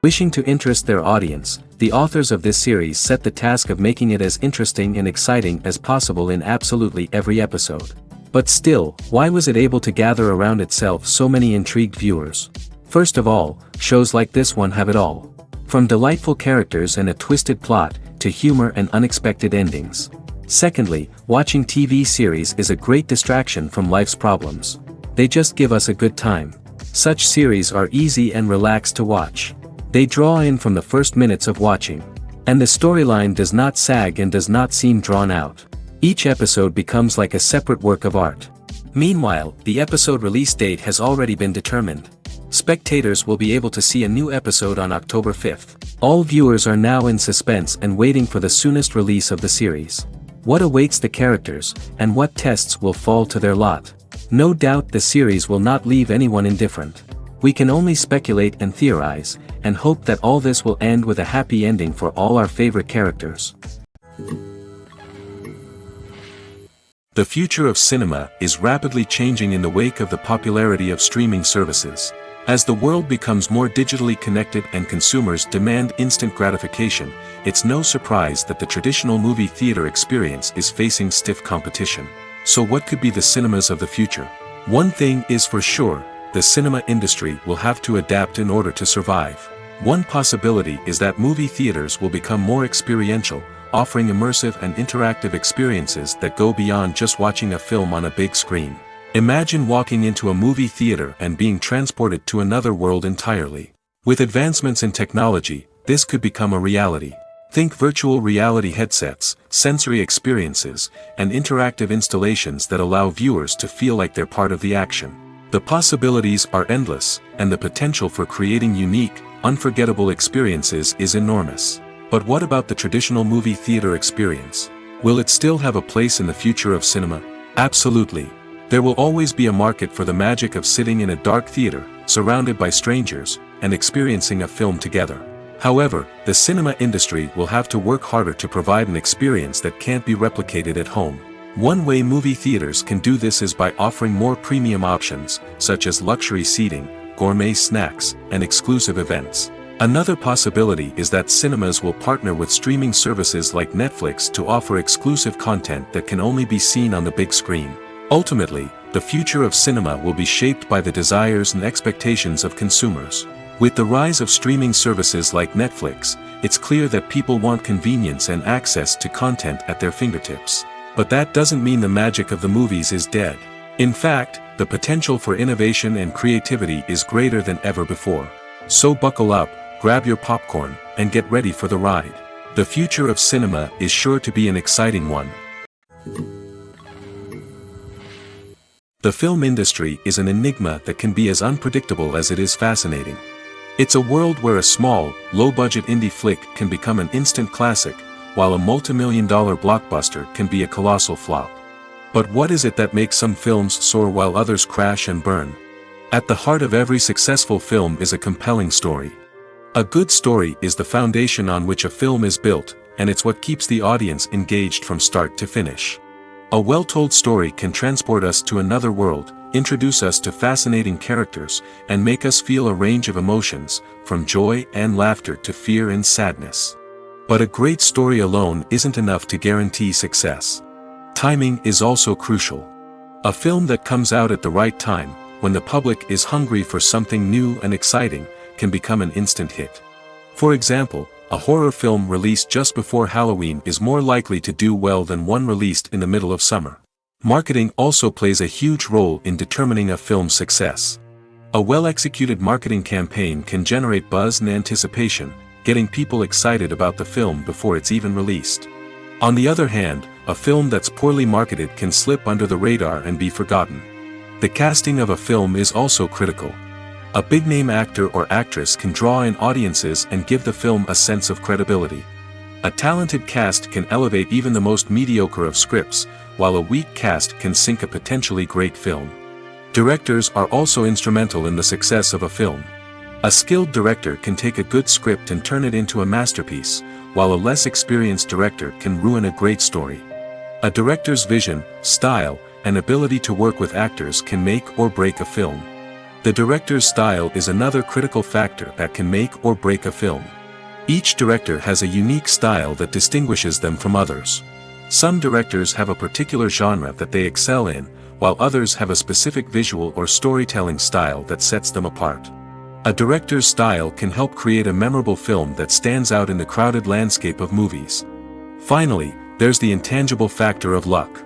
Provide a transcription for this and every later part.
Wishing to interest their audience, the authors of this series set the task of making it as interesting and exciting as possible in absolutely every episode. But still, why was it able to gather around itself so many intrigued viewers? First of all, shows like this one have it all. From delightful characters and a twisted plot, to humor and unexpected endings. Secondly, watching TV series is a great distraction from life's problems. They just give us a good time. Such series are easy and relaxed to watch. They draw in from the first minutes of watching. And the storyline does not sag and does not seem drawn out. Each episode becomes like a separate work of art. Meanwhile, the episode release date has already been determined. Spectators will be able to see a new episode on October 5th. All viewers are now in suspense and waiting for the soonest release of the series. What awaits the characters, and what tests will fall to their lot? No doubt the series will not leave anyone indifferent. We can only speculate and theorize, and hope that all this will end with a happy ending for all our favorite characters. The future of cinema is rapidly changing in the wake of the popularity of streaming services. As the world becomes more digitally connected and consumers demand instant gratification, it's no surprise that the traditional movie theater experience is facing stiff competition. So what could be the cinemas of the future? One thing is for sure, the cinema industry will have to adapt in order to survive. One possibility is that movie theaters will become more experiential, offering immersive and interactive experiences that go beyond just watching a film on a big screen. Imagine walking into a movie theater and being transported to another world entirely. With advancements in technology, this could become a reality. Think virtual reality headsets, sensory experiences, and interactive installations that allow viewers to feel like they're part of the action. The possibilities are endless, and the potential for creating unique, unforgettable experiences is enormous. But what about the traditional movie theater experience? Will it still have a place in the future of cinema? Absolutely. There will always be a market for the magic of sitting in a dark theater, surrounded by strangers, and experiencing a film together. However, the cinema industry will have to work harder to provide an experience that can't be replicated at home. One way movie theaters can do this is by offering more premium options, such as luxury seating, gourmet snacks, and exclusive events. Another possibility is that cinemas will partner with streaming services like Netflix to offer exclusive content that can only be seen on the big screen. Ultimately, the future of cinema will be shaped by the desires and expectations of consumers. With the rise of streaming services like Netflix, it's clear that people want convenience and access to content at their fingertips. But that doesn't mean the magic of the movies is dead. In fact, the potential for innovation and creativity is greater than ever before. So buckle up, grab your popcorn, and get ready for the ride. The future of cinema is sure to be an exciting one. The film industry is an enigma that can be as unpredictable as it is fascinating. It's a world where a small, low-budget indie flick can become an instant classic, while a multi-million-dollar blockbuster can be a colossal flop. But what is it that makes some films soar while others crash and burn? At the heart of every successful film is a compelling story. A good story is the foundation on which a film is built, and it's what keeps the audience engaged from start to finish. A well-told story can transport us to another world, introduce us to fascinating characters, and make us feel a range of emotions, from joy and laughter to fear and sadness. But a great story alone isn't enough to guarantee success. Timing is also crucial. A film that comes out at the right time, when the public is hungry for something new and exciting, can become an instant hit. For example, a horror film released just before Halloween is more likely to do well than one released in the middle of summer. Marketing also plays a huge role in determining a film's success. A well-executed marketing campaign can generate buzz and anticipation, getting people excited about the film before it's even released. On the other hand, a film that's poorly marketed can slip under the radar and be forgotten. The casting of a film is also critical. A big-name actor or actress can draw in audiences and give the film a sense of credibility. A talented cast can elevate even the most mediocre of scripts, while a weak cast can sink a potentially great film. Directors are also instrumental in the success of a film. A skilled director can take a good script and turn it into a masterpiece, while a less experienced director can ruin a great story. A director's vision, style, and ability to work with actors can make or break a film. The director's style is another critical factor that can make or break a film. Each director has a unique style that distinguishes them from others. Some directors have a particular genre that they excel in, while others have a specific visual or storytelling style that sets them apart. A director's style can help create a memorable film that stands out in the crowded landscape of movies. Finally, there's the intangible factor of luck.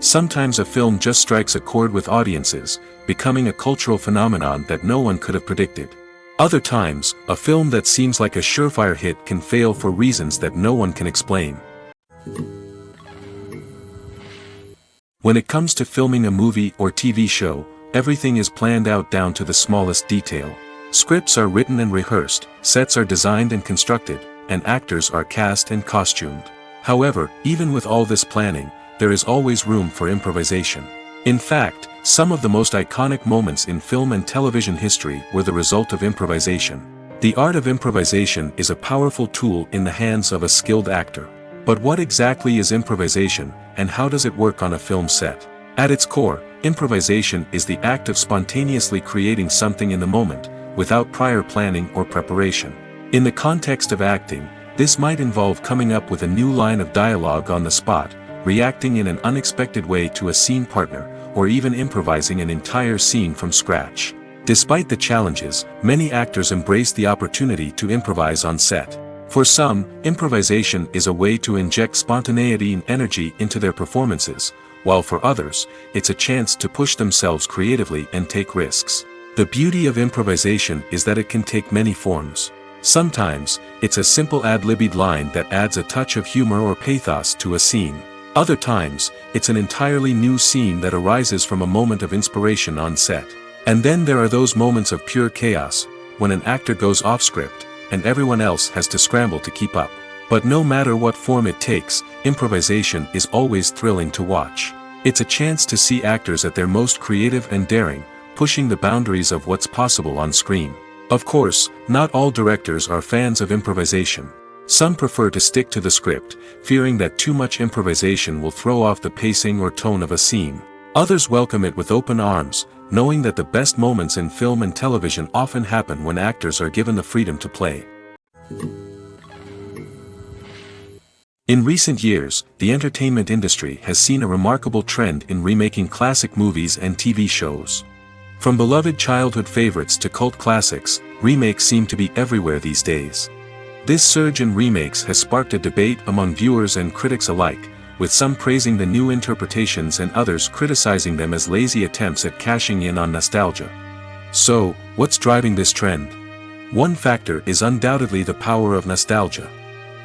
Sometimes a film just strikes a chord with audiences, becoming a cultural phenomenon that no one could have predicted. Other times, a film that seems like a surefire hit can fail for reasons that no one can explain. When it comes to filming a movie or TV show, everything is planned out down to the smallest detail. Scripts are written and rehearsed, sets are designed and constructed, and actors are cast and costumed. However, even with all this planning, there is always room for improvisation. In fact, some of the most iconic moments in film and television history were the result of improvisation. The art of improvisation is a powerful tool in the hands of a skilled actor. But what exactly is improvisation, and how does it work on a film set? At its core, improvisation is the act of spontaneously creating something in the moment, without prior planning or preparation. In the context of acting, this might involve coming up with a new line of dialogue on the spot, reacting in an unexpected way to a scene partner, or even improvising an entire scene from scratch. Despite the challenges, many actors embrace the opportunity to improvise on set. For some, improvisation is a way to inject spontaneity and energy into their performances, while for others, it's a chance to push themselves creatively and take risks. The beauty of improvisation is that it can take many forms. Sometimes, it's a simple ad-libbed line that adds a touch of humor or pathos to a scene. Other times, it's an entirely new scene that arises from a moment of inspiration on set. And then there are those moments of pure chaos, when an actor goes off script, and everyone else has to scramble to keep up. But no matter what form it takes, improvisation is always thrilling to watch. It's a chance to see actors at their most creative and daring, pushing the boundaries of what's possible on screen. Of course, not all directors are fans of improvisation. Some prefer to stick to the script, fearing that too much improvisation will throw off the pacing or tone of a scene. Others welcome it with open arms, knowing that the best moments in film and television often happen when actors are given the freedom to play. In recent years, the entertainment industry has seen a remarkable trend in remaking classic movies and TV shows. From beloved childhood favorites to cult classics, remakes seem to be everywhere these days. This surge in remakes has sparked a debate among viewers and critics alike, with some praising the new interpretations and others criticizing them as lazy attempts at cashing in on nostalgia. So, what's driving this trend? One factor is undoubtedly the power of nostalgia.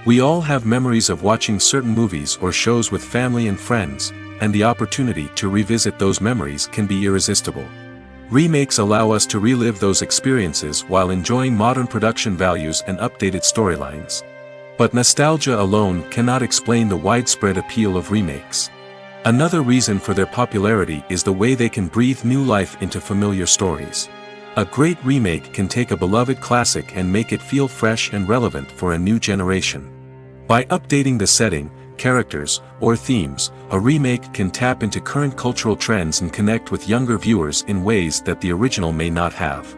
We all have memories of watching certain movies or shows with family and friends, and the opportunity to revisit those memories can be irresistible. Remakes allow us to relive those experiences while enjoying modern production values and updated storylines. But nostalgia alone cannot explain the widespread appeal of remakes. Another reason for their popularity is the way they can breathe new life into familiar stories. A great remake can take a beloved classic and make it feel fresh and relevant for a new generation. By updating the setting, characters, or themes, a remake can tap into current cultural trends and connect with younger viewers in ways that the original may not have.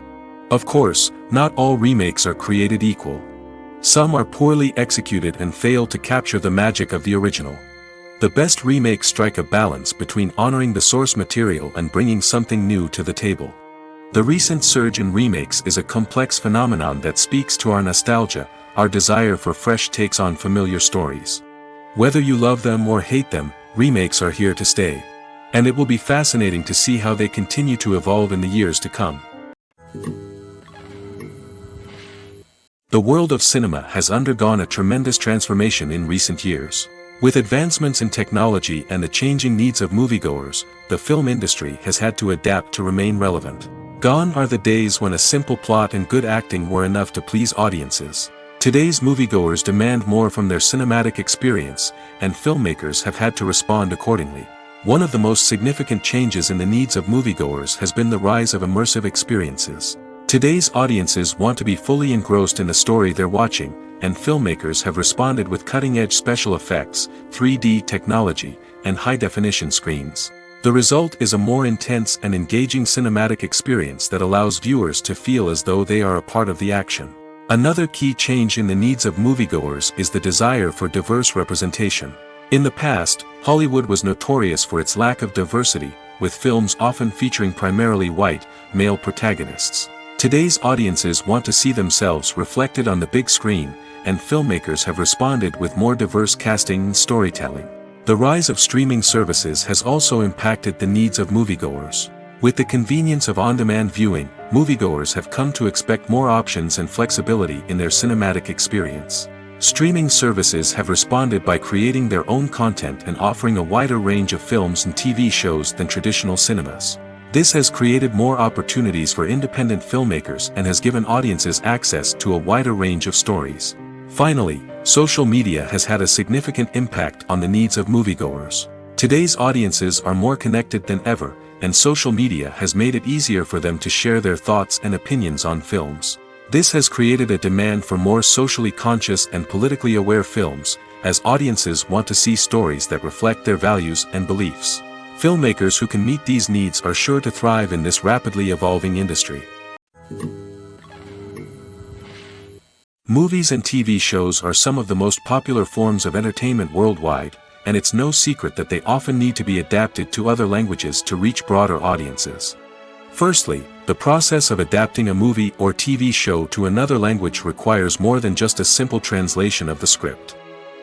Of course, not all remakes are created equal. Some are poorly executed and fail to capture the magic of the original. The best remakes strike a balance between honoring the source material and bringing something new to the table. The recent surge in remakes is a complex phenomenon that speaks to our nostalgia, our desire for fresh takes on familiar stories. Whether you love them or hate them, remakes are here to stay. And it will be fascinating to see how they continue to evolve in the years to come. The world of cinema has undergone a tremendous transformation in recent years. With advancements in technology and the changing needs of moviegoers, the film industry has had to adapt to remain relevant. Gone are the days when a simple plot and good acting were enough to please audiences. Today's moviegoers demand more from their cinematic experience, and filmmakers have had to respond accordingly. One of the most significant changes in the needs of moviegoers has been the rise of immersive experiences. Today's audiences want to be fully engrossed in the story they're watching, and filmmakers have responded with cutting-edge special effects, 3D technology, and high-definition screens. The result is a more intense and engaging cinematic experience that allows viewers to feel as though they are a part of the action. Another key change in the needs of moviegoers is the desire for diverse representation. In the past, Hollywood was notorious for its lack of diversity, with films often featuring primarily white, male protagonists. Today's audiences want to see themselves reflected on the big screen, and filmmakers have responded with more diverse casting and storytelling. The rise of streaming services has also impacted the needs of moviegoers. With the convenience of on-demand viewing, moviegoers have come to expect more options and flexibility in their cinematic experience. Streaming services have responded by creating their own content and offering a wider range of films and TV shows than traditional cinemas. This has created more opportunities for independent filmmakers and has given audiences access to a wider range of stories. Finally, social media has had a significant impact on the needs of moviegoers. Today's audiences are more connected than ever, and social media has made it easier for them to share their thoughts and opinions on films. This has created a demand for more socially conscious and politically aware films, as audiences want to see stories that reflect their values and beliefs. Filmmakers who can meet these needs are sure to thrive in this rapidly evolving industry. Movies and TV shows are some of the most popular forms of entertainment worldwide, and it's no secret that they often need to be adapted to other languages to reach broader audiences. Firstly, the process of adapting a movie or TV show to another language requires more than just a simple translation of the script.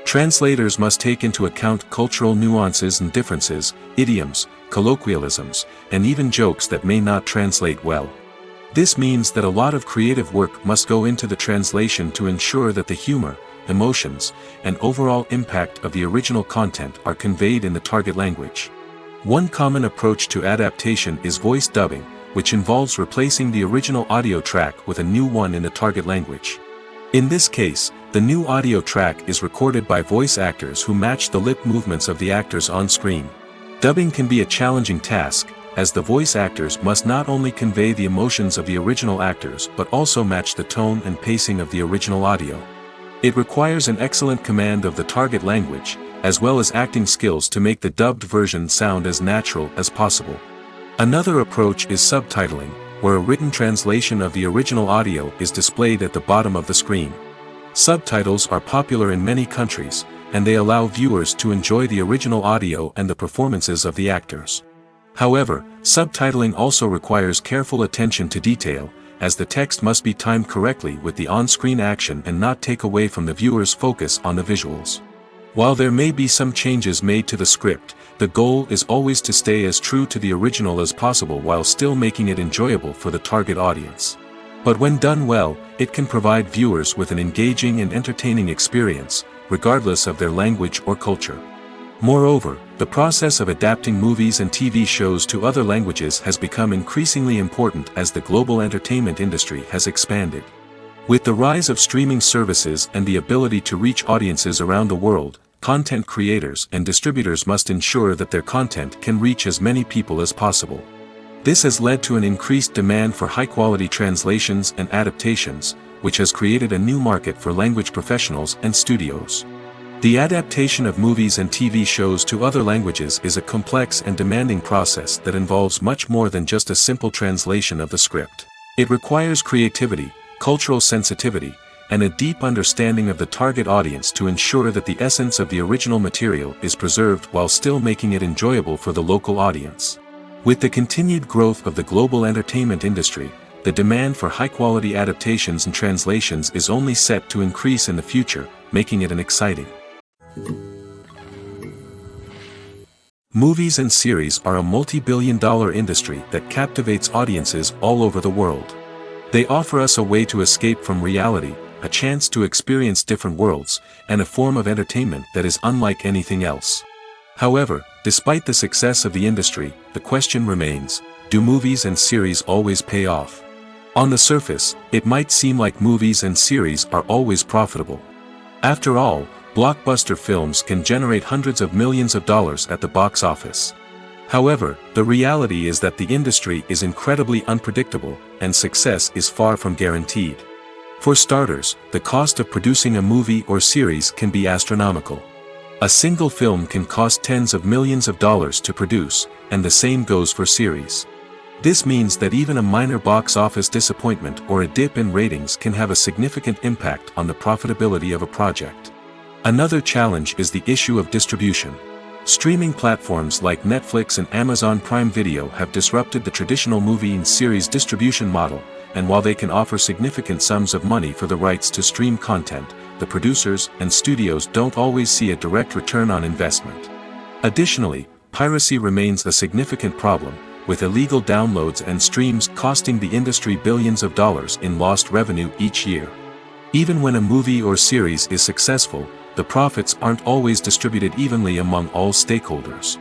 Translators must take into account cultural nuances and differences, idioms, colloquialisms, and even jokes that may not translate well. This means that a lot of creative work must go into the translation to ensure that the humor, emotions, and overall impact of the original content are conveyed in the target language. One common approach to adaptation is voice dubbing, which involves replacing the original audio track with a new one in the target language. In this case, the new audio track is recorded by voice actors who match the lip movements of the actors on screen. Dubbing can be a challenging task, as the voice actors must not only convey the emotions of the original actors but also match the tone and pacing of the original audio. It requires an excellent command of the target language, as well as acting skills to make the dubbed version sound as natural as possible. Another approach is subtitling, where a written translation of the original audio is displayed at the bottom of the screen. Subtitles are popular in many countries, and they allow viewers to enjoy the original audio and the performances of the actors. However, subtitling also requires careful attention to detail, as the text must be timed correctly with the on-screen action and not take away from the viewer's focus on the visuals. While there may be some changes made to the script, the goal is always to stay as true to the original as possible while still making it enjoyable for the target audience. But when done well, it can provide viewers with an engaging and entertaining experience, regardless of their language or culture. Moreover, the process of adapting movies and TV shows to other languages has become increasingly important as the global entertainment industry has expanded. With the rise of streaming services and the ability to reach audiences around the world, content creators and distributors must ensure that their content can reach as many people as possible. This has led to an increased demand for high-quality translations and adaptations, which has created a new market for language professionals and studios. The adaptation of movies and TV shows to other languages is a complex and demanding process that involves much more than just a simple translation of the script. It requires creativity, cultural sensitivity, and a deep understanding of the target audience to ensure that the essence of the original material is preserved while still making it enjoyable for the local audience. With the continued growth of the global entertainment industry, the demand for high-quality adaptations and translations is only set to increase in the future, making it an exciting. Movies and series are a multi-billion-dollar industry that captivates audiences all over the world. They offer us a way to escape from reality, a chance to experience different worlds, and a form of entertainment that is unlike anything else. However, despite the success of the industry, the question remains, do movies and series always pay off? On the surface, it might seem like movies and series are always profitable. After all, blockbuster films can generate hundreds of millions of dollars at the box office. However, the reality is that the industry is incredibly unpredictable, and success is far from guaranteed. For starters, the cost of producing a movie or series can be astronomical. A single film can cost tens of millions of dollars to produce, and the same goes for series. This means that even a minor box office disappointment or a dip in ratings can have a significant impact on the profitability of a project. Another challenge is the issue of distribution. Streaming platforms like Netflix and Amazon Prime Video have disrupted the traditional movie and series distribution model, and while they can offer significant sums of money for the rights to stream content, the producers and studios don't always see a direct return on investment. Additionally, piracy remains a significant problem, with illegal downloads and streams costing the industry billions of dollars in lost revenue each year. Even when a movie or series is successful, the profits aren't always distributed evenly among all stakeholders.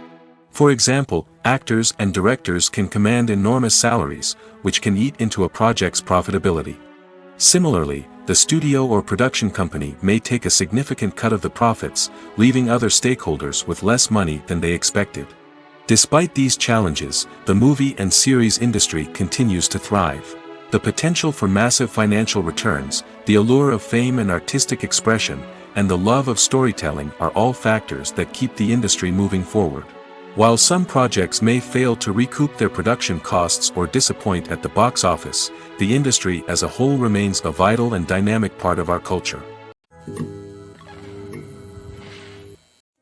For example, actors and directors can command enormous salaries, which can eat into a project's profitability. Similarly, the studio or production company may take a significant cut of the profits, leaving other stakeholders with less money than they expected. Despite these challenges, the movie and series industry continues to thrive. The potential for massive financial returns, the allure of fame and artistic expression, and the love of storytelling are all factors that keep the industry moving forward. While some projects may fail to recoup their production costs or disappoint at the box office, the industry as a whole remains a vital and dynamic part of our culture.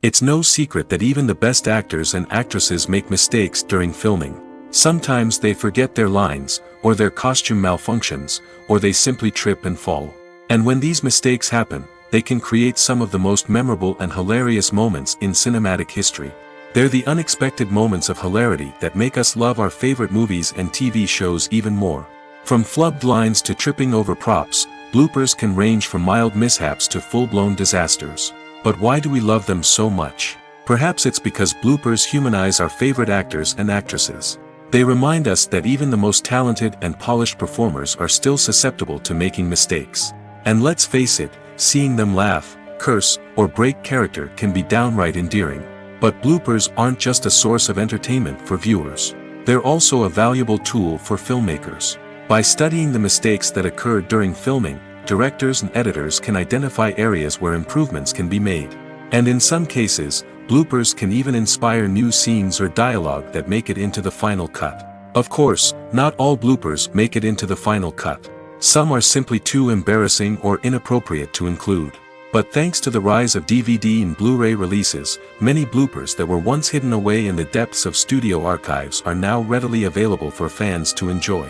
It's no secret that even the best actors and actresses make mistakes during filming. Sometimes they forget their lines, or their costume malfunctions, or they simply trip and fall. And when these mistakes happen, they can create some of the most memorable and hilarious moments in cinematic history. They're the unexpected moments of hilarity that make us love our favorite movies and TV shows even more. From flubbed lines to tripping over props, bloopers can range from mild mishaps to full-blown disasters. But why do we love them so much? Perhaps it's because bloopers humanize our favorite actors and actresses. They remind us that even the most talented and polished performers are still susceptible to making mistakes. And let's face it, seeing them laugh, curse, or break character can be downright endearing. But bloopers aren't just a source of entertainment for viewers. They're also a valuable tool for filmmakers. By studying the mistakes that occurred during filming, directors and editors can identify areas where improvements can be made. And in some cases, bloopers can even inspire new scenes or dialogue that make it into the final cut. Of course, not all bloopers make it into the final cut. Some are simply too embarrassing or inappropriate to include. But thanks to the rise of DVD and Blu-ray releases, many bloopers that were once hidden away in the depths of studio archives are now readily available for fans to enjoy.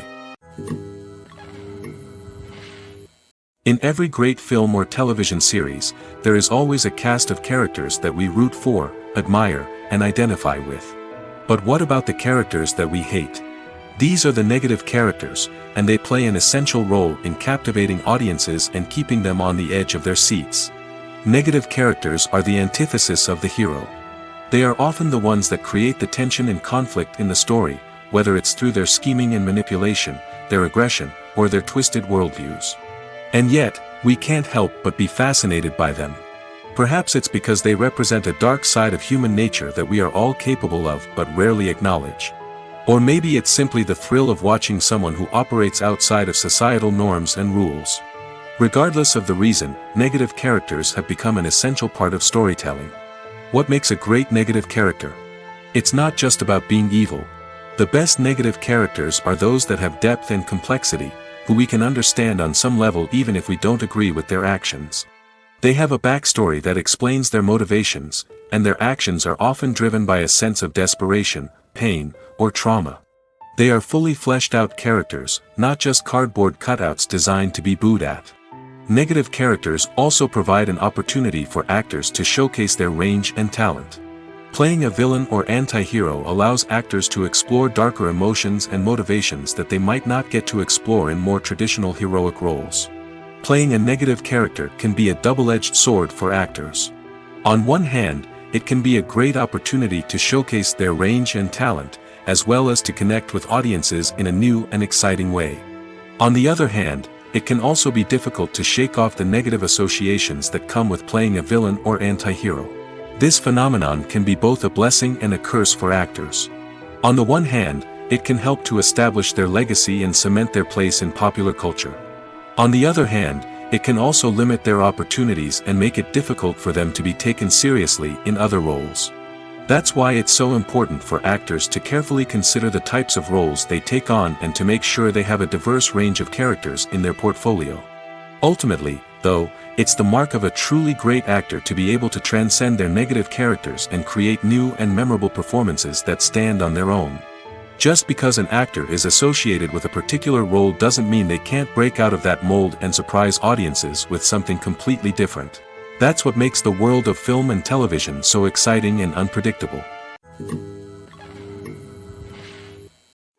In every great film or television series, there is always a cast of characters that we root for, admire, and identify with. But what about the characters that we hate? These are the negative characters, and they play an essential role in captivating audiences and keeping them on the edge of their seats. Negative characters are the antithesis of the hero. They are often the ones that create the tension and conflict in the story, whether it's through their scheming and manipulation, their aggression, or their twisted worldviews. And yet, we can't help but be fascinated by them. Perhaps it's because they represent a dark side of human nature that we are all capable of but rarely acknowledge. Or maybe it's simply the thrill of watching someone who operates outside of societal norms and rules. Regardless of the reason, negative characters have become an essential part of storytelling. What makes a great negative character? It's not just about being evil. The best negative characters are those that have depth and complexity, who we can understand on some level even if we don't agree with their actions. They have a backstory that explains their motivations, and their actions are often driven by a sense of desperation, pain, or trauma. They are fully fleshed out characters, not just cardboard cutouts designed to be booed at. Negative characters also provide an opportunity for actors to showcase their range and talent. Playing a villain or anti-hero allows actors to explore darker emotions and motivations that they might not get to explore in more traditional heroic roles. Playing a negative character can be a double-edged sword for actors. On one hand, it can be a great opportunity to showcase their range and talent, as well as to connect with audiences in a new and exciting way. On the other hand, it can also be difficult to shake off the negative associations that come with playing a villain or anti-hero. This phenomenon can be both a blessing and a curse for actors. On the one hand, it can help to establish their legacy and cement their place in popular culture. On the other hand, it can also limit their opportunities and make it difficult for them to be taken seriously in other roles. That's why it's so important for actors to carefully consider the types of roles they take on and to make sure they have a diverse range of characters in their portfolio. Ultimately, though, it's the mark of a truly great actor to be able to transcend their negative characters and create new and memorable performances that stand on their own. Just because an actor is associated with a particular role doesn't mean they can't break out of that mold and surprise audiences with something completely different. That's what makes the world of film and television so exciting and unpredictable.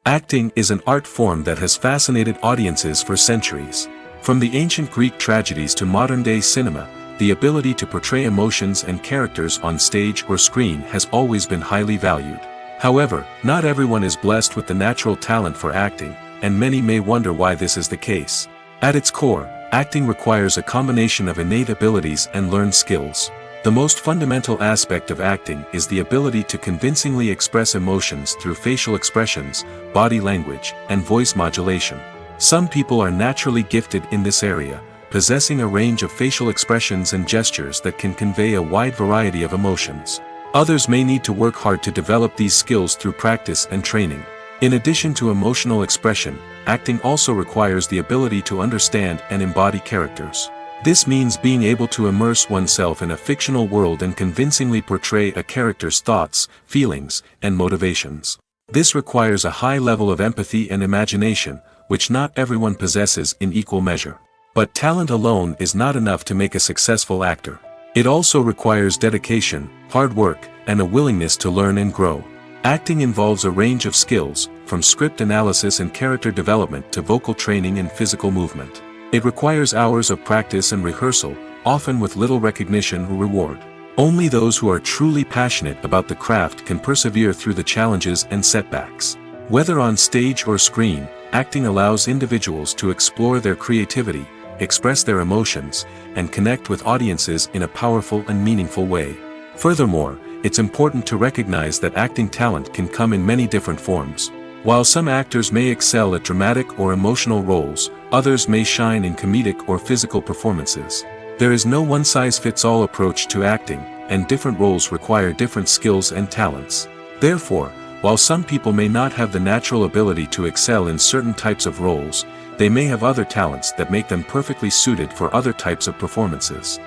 Acting is an art form that has fascinated audiences for centuries. From the ancient Greek tragedies to modern-day cinema, the ability to portray emotions and characters on stage or screen has always been highly valued. However, not everyone is blessed with the natural talent for acting, and many may wonder why this is the case. At its core, acting requires a combination of innate abilities and learned skills. The most fundamental aspect of acting is the ability to convincingly express emotions through facial expressions, body language, and voice modulation. Some people are naturally gifted in this area, possessing a range of facial expressions and gestures that can convey a wide variety of emotions. Others may need to work hard to develop these skills through practice and training. In addition to emotional expression, acting also requires the ability to understand and embody characters. This means being able to immerse oneself in a fictional world and convincingly portray a character's thoughts, feelings, and motivations. This requires a high level of empathy and imagination, which not everyone possesses in equal measure. But talent alone is not enough to make a successful actor. It also requires dedication, hard work, and a willingness to learn and grow. Acting involves a range of skills, from script analysis and character development to vocal training and physical movement. It requires hours of practice and rehearsal, often with little recognition or reward. Only those who are truly passionate about the craft can persevere through the challenges and setbacks. Whether on stage or screen, acting allows individuals to explore their creativity, express their emotions, and connect with audiences in a powerful and meaningful way. Furthermore, it's important to recognize that acting talent can come in many different forms. While some actors may excel at dramatic or emotional roles, others may shine in comedic or physical performances. There is no one-size-fits-all approach to acting, and different roles require different skills and talents. Therefore, while some people may not have the natural ability to excel in certain types of roles, they may have other talents that make them perfectly suited for other types of performances.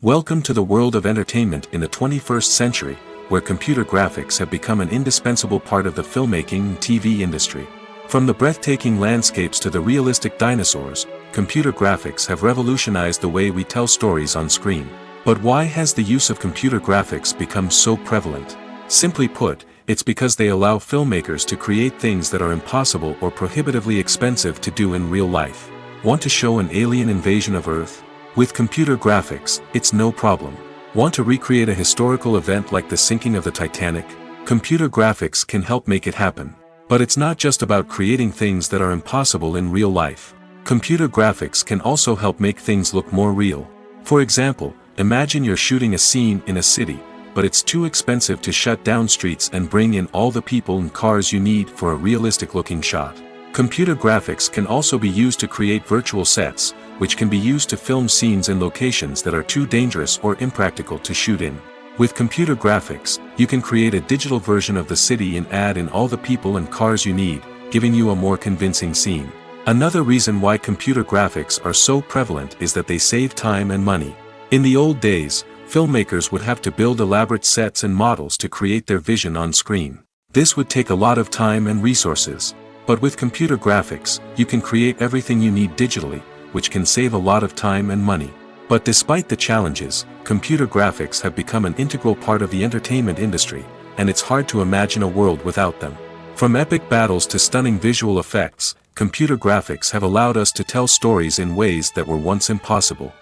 Welcome to the world of entertainment in the 21st century, where computer graphics have become an indispensable part of the filmmaking and TV industry. From the breathtaking landscapes to the realistic dinosaurs, computer graphics have revolutionized the way we tell stories on screen. But why has the use of computer graphics become so prevalent? Simply put, it's because they allow filmmakers to create things that are impossible or prohibitively expensive to do in real life. Want to show an alien invasion of Earth? With computer graphics, it's no problem. Want to recreate a historical event like the sinking of the Titanic? Computer graphics can help make it happen. But it's not just about creating things that are impossible in real life. Computer graphics can also help make things look more real. For example, imagine you're shooting a scene in a city, but it's too expensive to shut down streets and bring in all the people and cars you need for a realistic-looking shot. Computer graphics can also be used to create virtual sets, which can be used to film scenes in locations that are too dangerous or impractical to shoot in. With computer graphics, you can create a digital version of the city and add in all the people and cars you need, giving you a more convincing scene. Another reason why computer graphics are so prevalent is that they save time and money. In the old days, filmmakers would have to build elaborate sets and models to create their vision on screen. This would take a lot of time and resources. But with computer graphics, you can create everything you need digitally, which can save a lot of time and money. But despite the challenges, computer graphics have become an integral part of the entertainment industry, and it's hard to imagine a world without them. From epic battles to stunning visual effects, computer graphics have allowed us to tell stories in ways that were once impossible.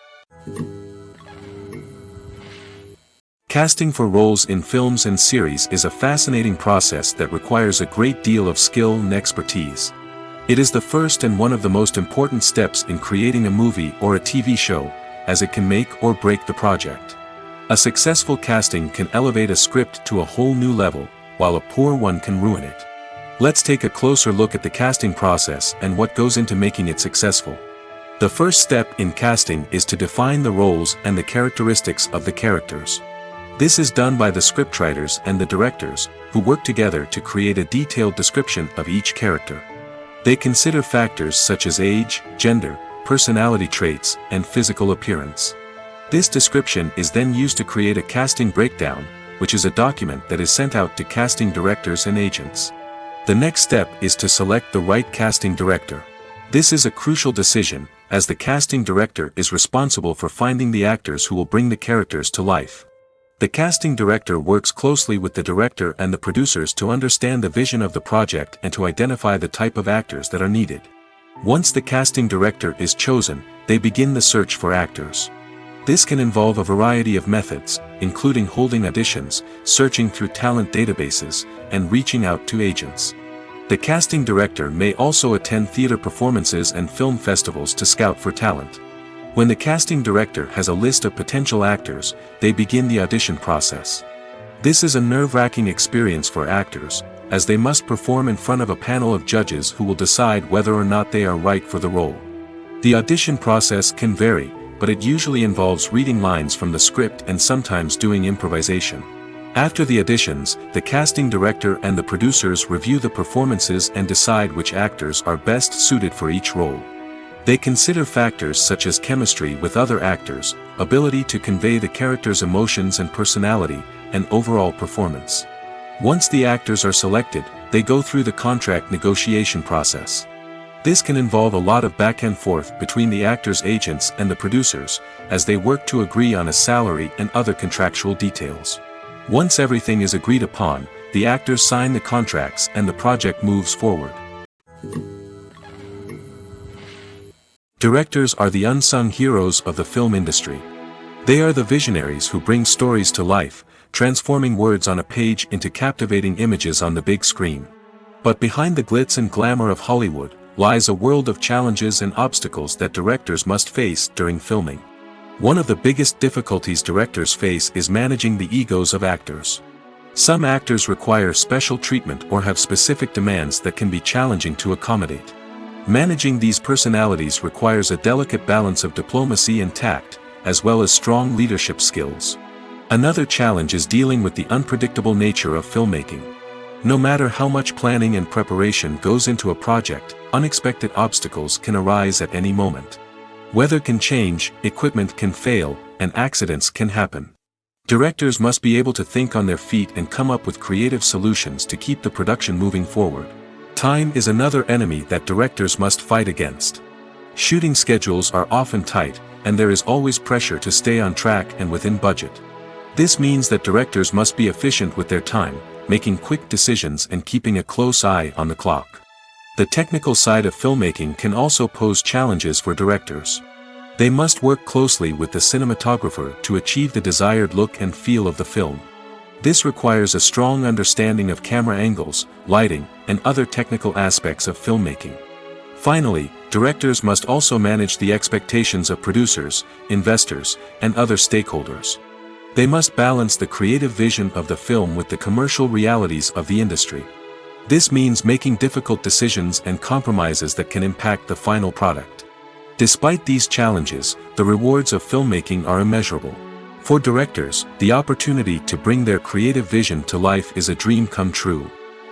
Casting for roles in films and series is a fascinating process that requires a great deal of skill and expertise. It is the first and one of the most important steps in creating a movie or a TV show, as it can make or break the project. A successful casting can elevate a script to a whole new level, while a poor one can ruin it. Let's take a closer look at the casting process and what goes into making it successful. The first step in casting is to define the roles and the characteristics of the characters. This is done by the scriptwriters and the directors, who work together to create a detailed description of each character. They consider factors such as age, gender, personality traits, and physical appearance. This description is then used to create a casting breakdown, which is a document that is sent out to casting directors and agents. The next step is to select the right casting director. This is a crucial decision, as the casting director is responsible for finding the actors who will bring the characters to life. The casting director works closely with the director and the producers to understand the vision of the project and to identify the type of actors that are needed. Once the casting director is chosen, they begin the search for actors. This can involve a variety of methods, including holding auditions, searching through talent databases, and reaching out to agents. The casting director may also attend theater performances and film festivals to scout for talent. When the casting director has a list of potential actors, they begin the audition process. This is a nerve-wracking experience for actors, as they must perform in front of a panel of judges who will decide whether or not they are right for the role. The audition process can vary, but it usually involves reading lines from the script and sometimes doing improvisation. After the auditions, the casting director and the producers review the performances and decide which actors are best suited for each role. They consider factors such as chemistry with other actors, ability to convey the character's emotions and personality, and overall performance. Once the actors are selected, they go through the contract negotiation process. This can involve a lot of back and forth between the actors' agents and the producers, as they work to agree on a salary and other contractual details. Once everything is agreed upon, the actors sign the contracts and the project moves forward. Directors are the unsung heroes of the film industry. They are the visionaries who bring stories to life, transforming words on a page into captivating images on the big screen. But behind the glitz and glamour of Hollywood, lies a world of challenges and obstacles that directors must face during filming. One of the biggest difficulties directors face is managing the egos of actors. Some actors require special treatment or have specific demands that can be challenging to accommodate. Managing these personalities requires a delicate balance of diplomacy and tact, as well as strong leadership skills. Another challenge is dealing with the unpredictable nature of filmmaking. No matter how much planning and preparation goes into a project, unexpected obstacles can arise at any moment. Weather can change, equipment can fail, and accidents can happen. Directors must be able to think on their feet and come up with creative solutions to keep the production moving forward. Time is another enemy that directors must fight against. Shooting schedules are often tight, and there is always pressure to stay on track and within budget. This means that directors must be efficient with their time, making quick decisions and keeping a close eye on the clock. The technical side of filmmaking can also pose challenges for directors. They must work closely with the cinematographer to achieve the desired look and feel of the film. This requires a strong understanding of camera angles, lighting, and other technical aspects of filmmaking. Finally, directors must also manage the expectations of producers, investors, and other stakeholders. They must balance the creative vision of the film with the commercial realities of the industry. This means making difficult decisions and compromises that can impact the final product. Despite these challenges, the rewards of filmmaking are immeasurable. For directors, the opportunity to bring their creative vision to life is a dream come true.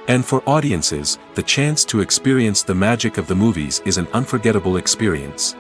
And for audiences, the chance to experience the magic of the movies is an unforgettable experience.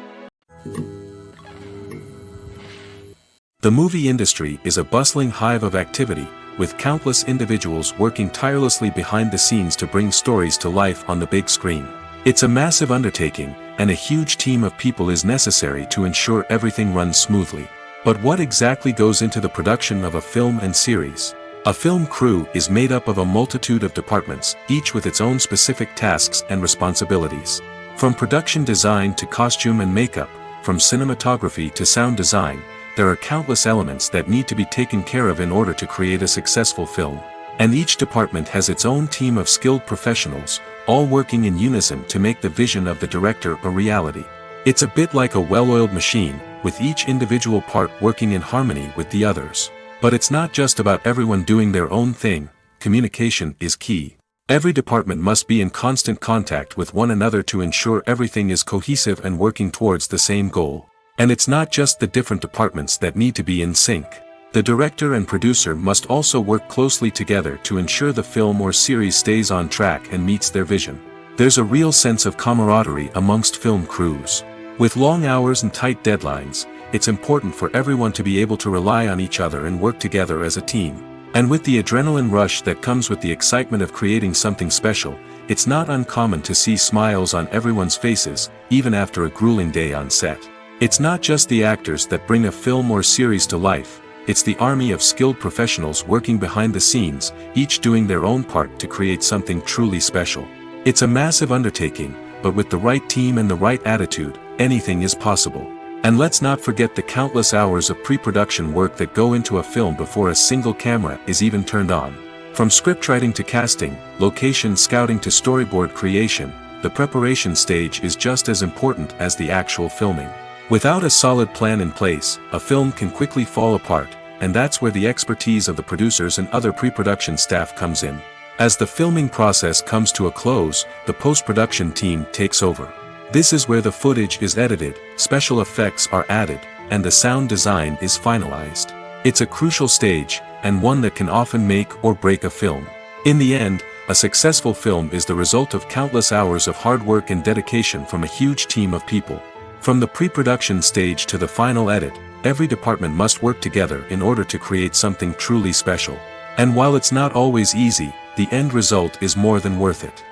The movie industry is a bustling hive of activity, with countless individuals working tirelessly behind the scenes to bring stories to life on the big screen. It's a massive undertaking, and a huge team of people is necessary to ensure everything runs smoothly. But what exactly goes into the production of a film and series? A film crew is made up of a multitude of departments, each with its own specific tasks and responsibilities. From production design to costume and makeup, from cinematography to sound design, there are countless elements that need to be taken care of in order to create a successful film. And each department has its own team of skilled professionals, all working in unison to make the vision of the director a reality. It's a bit like a well-oiled machine, with each individual part working in harmony with the others. But it's not just about everyone doing their own thing, communication is key. Every department must be in constant contact with one another to ensure everything is cohesive and working towards the same goal. And it's not just the different departments that need to be in sync. The director and producer must also work closely together to ensure the film or series stays on track and meets their vision. There's a real sense of camaraderie amongst film crews. With long hours and tight deadlines, it's important for everyone to be able to rely on each other and work together as a team. And with the adrenaline rush that comes with the excitement of creating something special, it's not uncommon to see smiles on everyone's faces, even after a grueling day on set. It's not just the actors that bring a film or series to life, it's the army of skilled professionals working behind the scenes, each doing their own part to create something truly special. It's a massive undertaking, but with the right team and the right attitude, anything is possible. And let's not forget the countless hours of pre-production work that go into a film before a single camera is even turned on. From scriptwriting to casting, location scouting to storyboard creation, the preparation stage is just as important as the actual filming. Without a solid plan in place, a film can quickly fall apart, and that's where the expertise of the producers and other pre-production staff comes in. As the filming process comes to a close, the post-production team takes over. This is where the footage is edited, special effects are added, and the sound design is finalized. It's a crucial stage, and one that can often make or break a film. In the end, a successful film is the result of countless hours of hard work and dedication from a huge team of people. From the pre-production stage to the final edit, every department must work together in order to create something truly special. And while it's not always easy, the end result is more than worth it.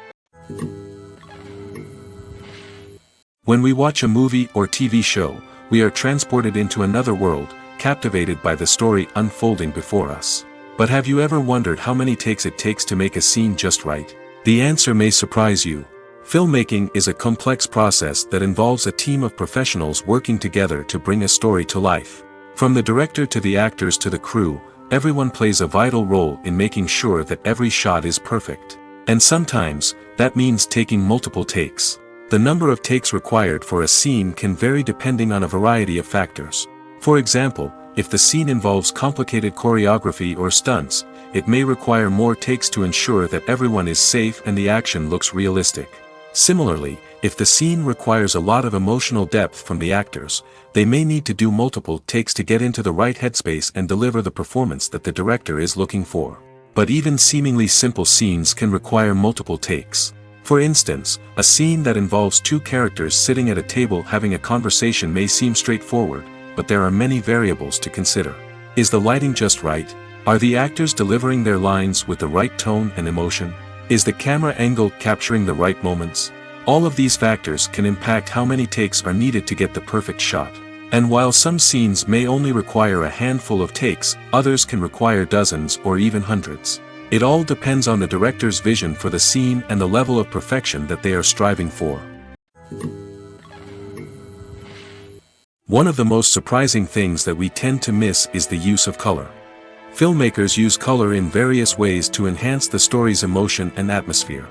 When we watch a movie or TV show, we are transported into another world, captivated by the story unfolding before us. But have you ever wondered how many takes it takes to make a scene just right? The answer may surprise you. Filmmaking is a complex process that involves a team of professionals working together to bring a story to life. From the director to the actors to the crew, everyone plays a vital role in making sure that every shot is perfect. And sometimes, that means taking multiple takes. The number of takes required for a scene can vary depending on a variety of factors. For example, if the scene involves complicated choreography or stunts, it may require more takes to ensure that everyone is safe and the action looks realistic. Similarly, if the scene requires a lot of emotional depth from the actors, they may need to do multiple takes to get into the right headspace and deliver the performance that the director is looking for. But even seemingly simple scenes can require multiple takes. For instance, a scene that involves two characters sitting at a table having a conversation may seem straightforward, but there are many variables to consider. Is the lighting just right? Are the actors delivering their lines with the right tone and emotion? Is the camera angle capturing the right moments? All of these factors can impact how many takes are needed to get the perfect shot. And while some scenes may only require a handful of takes, others can require dozens or even hundreds. It all depends on the director's vision for the scene and the level of perfection that they are striving for. One of the most surprising things that we tend to miss is the use of color. Filmmakers use color in various ways to enhance the story's emotion and atmosphere.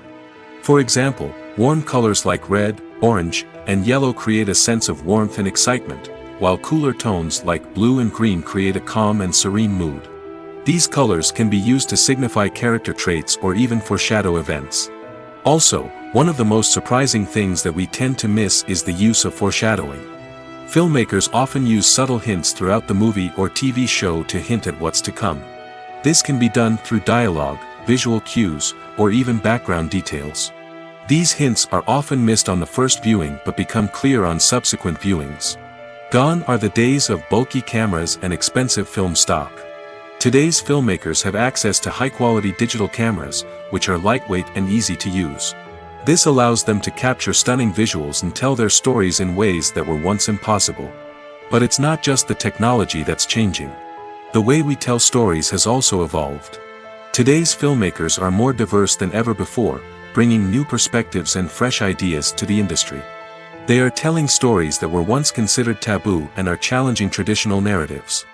For example, warm colors like red, orange, and yellow create a sense of warmth and excitement, while cooler tones like blue and green create a calm and serene mood. These colors can be used to signify character traits or even foreshadow events. Also, one of the most surprising things that we tend to miss is the use of foreshadowing. Filmmakers often use subtle hints throughout the movie or TV show to hint at what's to come. This can be done through dialogue, visual cues, or even background details. These hints are often missed on the first viewing but become clear on subsequent viewings. Gone are the days of bulky cameras and expensive film stock. Today's filmmakers have access to high-quality digital cameras, which are lightweight and easy to use. This allows them to capture stunning visuals and tell their stories in ways that were once impossible. But it's not just the technology that's changing. The way we tell stories has also evolved. Today's filmmakers are more diverse than ever before, bringing new perspectives and fresh ideas to the industry. They are telling stories that were once considered taboo and are challenging traditional narratives.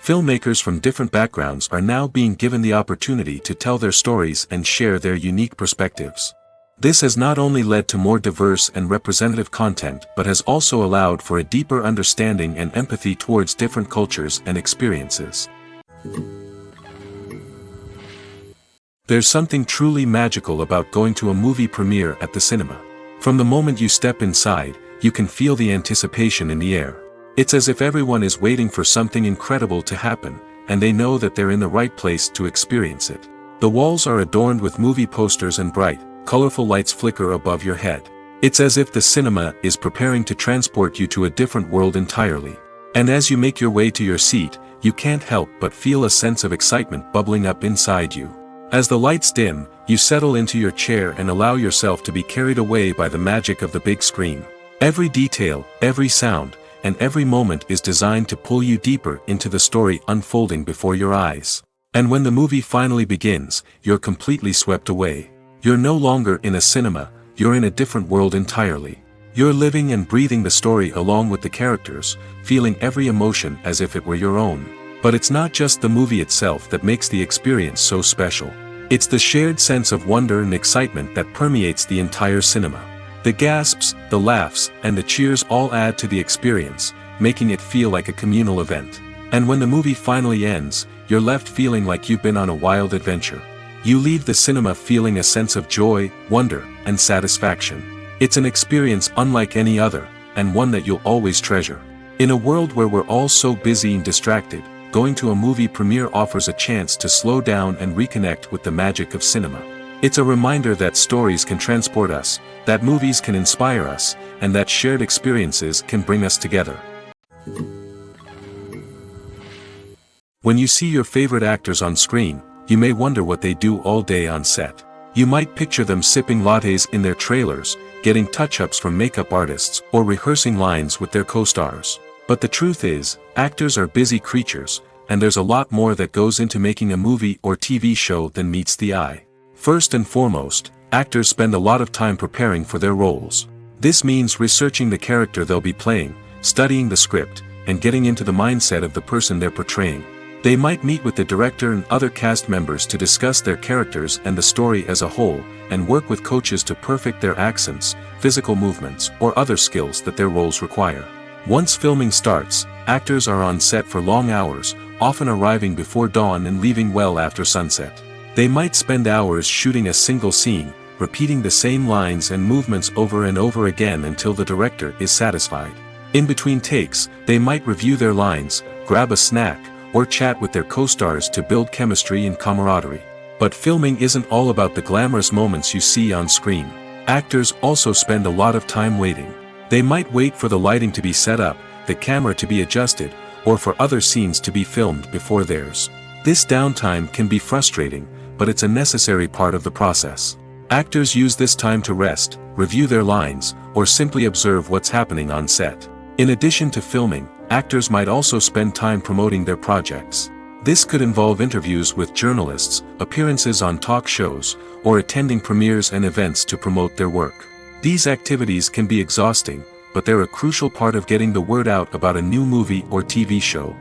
Filmmakers from different backgrounds are now being given the opportunity to tell their stories and share their unique perspectives. This has not only led to more diverse and representative content but has also allowed for a deeper understanding and empathy towards different cultures and experiences. There's something truly magical about going to a movie premiere at the cinema. From the moment you step inside, you can feel the anticipation in the air. It's as if everyone is waiting for something incredible to happen, and they know that they're in the right place to experience it. The walls are adorned with movie posters and bright, colorful lights flicker above your head. It's as if the cinema is preparing to transport you to a different world entirely. And as you make your way to your seat, you can't help but feel a sense of excitement bubbling up inside you. As the lights dim, you settle into your chair and allow yourself to be carried away by the magic of the big screen. Every detail, every sound, and every moment is designed to pull you deeper into the story unfolding before your eyes. And when the movie finally begins, you're completely swept away. You're no longer in a cinema, you're in a different world entirely. You're living and breathing the story along with the characters, feeling every emotion as if it were your own. But it's not just the movie itself that makes the experience so special. It's the shared sense of wonder and excitement that permeates the entire cinema. The gasps, the laughs, and the cheers all add to the experience, making it feel like a communal event. And when the movie finally ends, you're left feeling like you've been on a wild adventure. You leave the cinema feeling a sense of joy, wonder, and satisfaction. It's an experience unlike any other, and one that you'll always treasure. In a world where we're all so busy and distracted, going to a movie premiere offers a chance to slow down and reconnect with the magic of cinema. It's a reminder that stories can transport us, that movies can inspire us, and that shared experiences can bring us together. When you see your favorite actors on screen, you may wonder what they do all day on set. You might picture them sipping lattes in their trailers, getting touch-ups from makeup artists, or rehearsing lines with their co-stars. But the truth is, actors are busy creatures, and there's a lot more that goes into making a movie or TV show than meets the eye. First and foremost, actors spend a lot of time preparing for their roles. This means researching the character they'll be playing, studying the script, and getting into the mindset of the person they're portraying. They might meet with the director and other cast members to discuss their characters and the story as a whole, and work with coaches to perfect their accents, physical movements, or other skills that their roles require. Once filming starts, actors are on set for long hours, often arriving before dawn and leaving well after sunset. They might spend hours shooting a single scene, repeating the same lines and movements over and over again until the director is satisfied. In between takes, they might review their lines, grab a snack, or chat with their co-stars to build chemistry and camaraderie. But filming isn't all about the glamorous moments you see on screen. Actors also spend a lot of time waiting. They might wait for the lighting to be set up, the camera to be adjusted, or for other scenes to be filmed before theirs. This downtime can be frustrating, but it's a necessary part of the process. Actors use this time to rest, review their lines, or simply observe what's happening on set. In addition to filming, actors might also spend time promoting their projects. This could involve interviews with journalists, appearances on talk shows, or attending premieres and events to promote their work. These activities can be exhausting, but they're a crucial part of getting the word out about a new movie or TV show.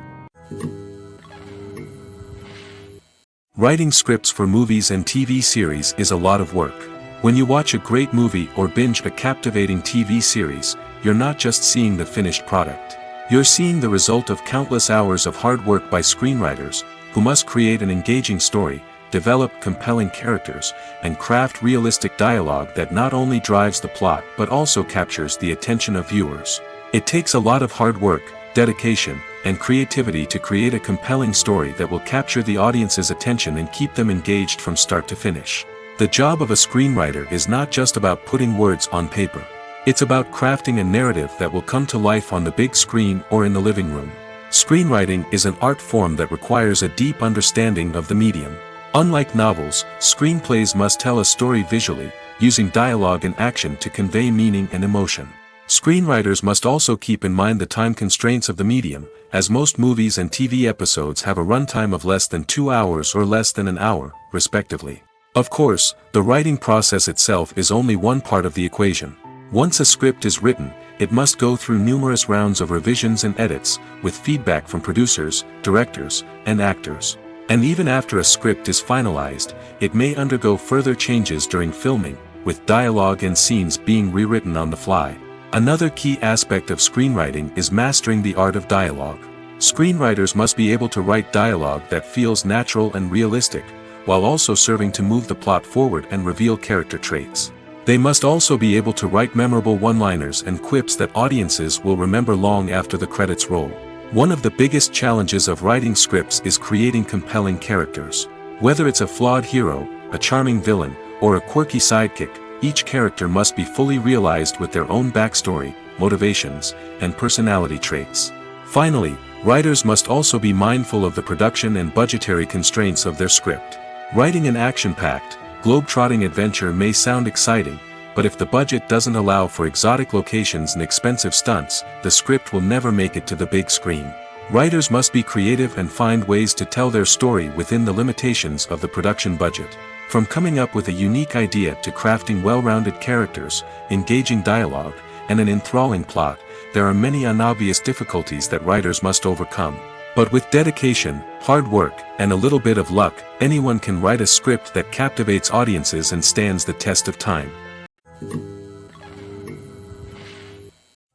Writing scripts for movies and TV series is a lot of work. When you watch a great movie or binge a captivating TV series, you're not just seeing the finished product. You're seeing the result of countless hours of hard work by screenwriters, who must create an engaging story, develop compelling characters, and craft realistic dialogue that not only drives the plot but also captures the attention of viewers. It takes a lot of hard work, dedication, and creativity to create a compelling story that will capture the audience's attention and keep them engaged from start to finish. The job of a screenwriter is not just about putting words on paper. It's about crafting a narrative that will come to life on the big screen or in the living room. Screenwriting is an art form that requires a deep understanding of the medium. Unlike novels, screenplays must tell a story visually, using dialogue and action to convey meaning and emotion. Screenwriters must also keep in mind the time constraints of the medium, as most movies and TV episodes have a runtime of less than 2 hours or less than an hour, respectively. Of course, the writing process itself is only one part of the equation. Once a script is written, it must go through numerous rounds of revisions and edits, with feedback from producers, directors, and actors. And even after a script is finalized, it may undergo further changes during filming, with dialogue and scenes being rewritten on the fly. Another key aspect of screenwriting is mastering the art of dialogue. Screenwriters must be able to write dialogue that feels natural and realistic, while also serving to move the plot forward and reveal character traits. They must also be able to write memorable one-liners and quips that audiences will remember long after the credits roll. One of the biggest challenges of writing scripts is creating compelling characters. Whether it's a flawed hero, a charming villain, or a quirky sidekick, each character must be fully realized with their own backstory, motivations, and personality traits. Finally, writers must also be mindful of the production and budgetary constraints of their script. Writing an action-packed, globe-trotting adventure may sound exciting, but if the budget doesn't allow for exotic locations and expensive stunts, the script will never make it to the big screen. Writers must be creative and find ways to tell their story within the limitations of the production budget. From coming up with a unique idea to crafting well-rounded characters, engaging dialogue, and an enthralling plot, there are many unobvious difficulties that writers must overcome. But with dedication, hard work, and a little bit of luck, anyone can write a script that captivates audiences and stands the test of time.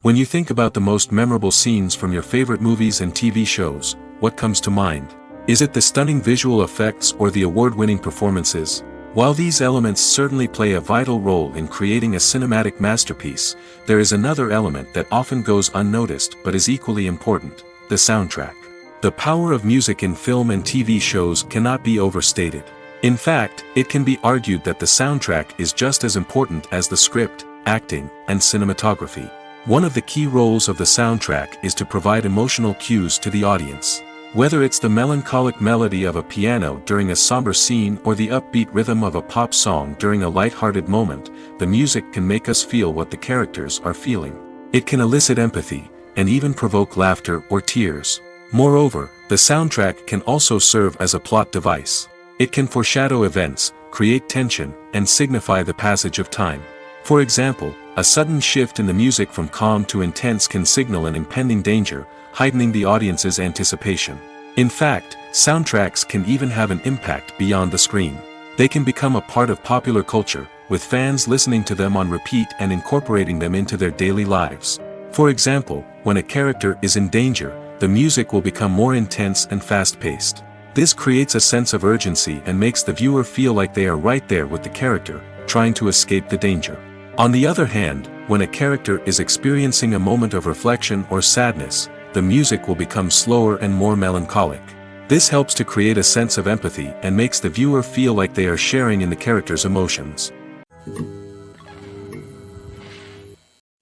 When you think about the most memorable scenes from your favorite movies and TV shows, what comes to mind? Is it the stunning visual effects or the award-winning performances? While these elements certainly play a vital role in creating a cinematic masterpiece, there is another element that often goes unnoticed but is equally important: the soundtrack. The power of music in film and TV shows cannot be overstated. In fact, it can be argued that the soundtrack is just as important as the script, acting, and cinematography. One of the key roles of the soundtrack is to provide emotional cues to the audience. Whether it's the melancholic melody of a piano during a somber scene or the upbeat rhythm of a pop song during a light-hearted moment, the music can make us feel what the characters are feeling. It can elicit empathy, and even provoke laughter or tears. Moreover, the soundtrack can also serve as a plot device. It can foreshadow events, create tension, and signify the passage of time. For example, a sudden shift in the music from calm to intense can signal an impending danger, heightening the audience's anticipation. In fact, soundtracks can even have an impact beyond the screen. They can become a part of popular culture, with fans listening to them on repeat and incorporating them into their daily lives. For example, when a character is in danger, the music will become more intense and fast-paced. This creates a sense of urgency and makes the viewer feel like they are right there with the character, trying to escape the danger. On the other hand, when a character is experiencing a moment of reflection or sadness, the music will become slower and more melancholic. This helps to create a sense of empathy and makes the viewer feel like they are sharing in the character's emotions.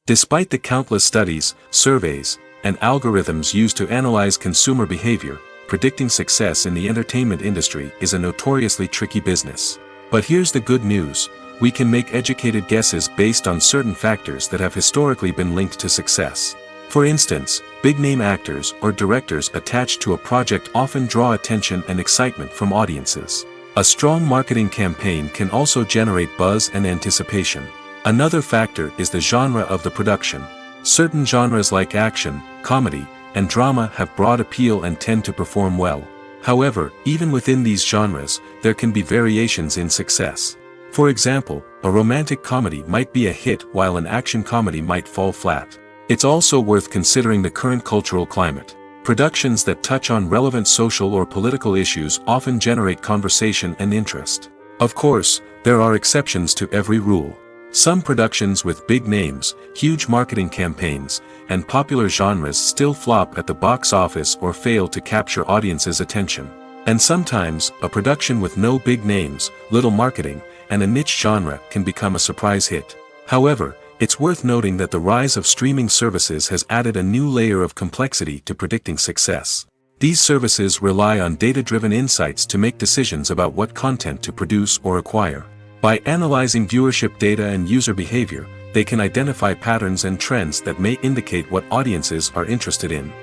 Despite the countless studies, surveys, and algorithms used to analyze consumer behavior, predicting success in the entertainment industry is a notoriously tricky business. But here's the good news: we can make educated guesses based on certain factors that have historically been linked to success. For instance, big-name actors or directors attached to a project often draw attention and excitement from audiences. A strong marketing campaign can also generate buzz and anticipation. Another factor is the genre of the production. Certain genres like action, comedy, and drama have broad appeal and tend to perform well. However, even within these genres, there can be variations in success. For example, a romantic comedy might be a hit while an action comedy might fall flat. It's also worth considering the current cultural climate. Productions that touch on relevant social or political issues often generate conversation and interest. Of course, there are exceptions to every rule. Some productions with big names, huge marketing campaigns, and popular genres still flop at the box office or fail to capture audiences' attention. And sometimes, a production with no big names, little marketing, and a niche genre can become a surprise hit. However, it's worth noting that the rise of streaming services has added a new layer of complexity to predicting success. These services rely on data-driven insights to make decisions about what content to produce or acquire. By analyzing viewership data and user behavior, they can identify patterns and trends that may indicate what audiences are interested in.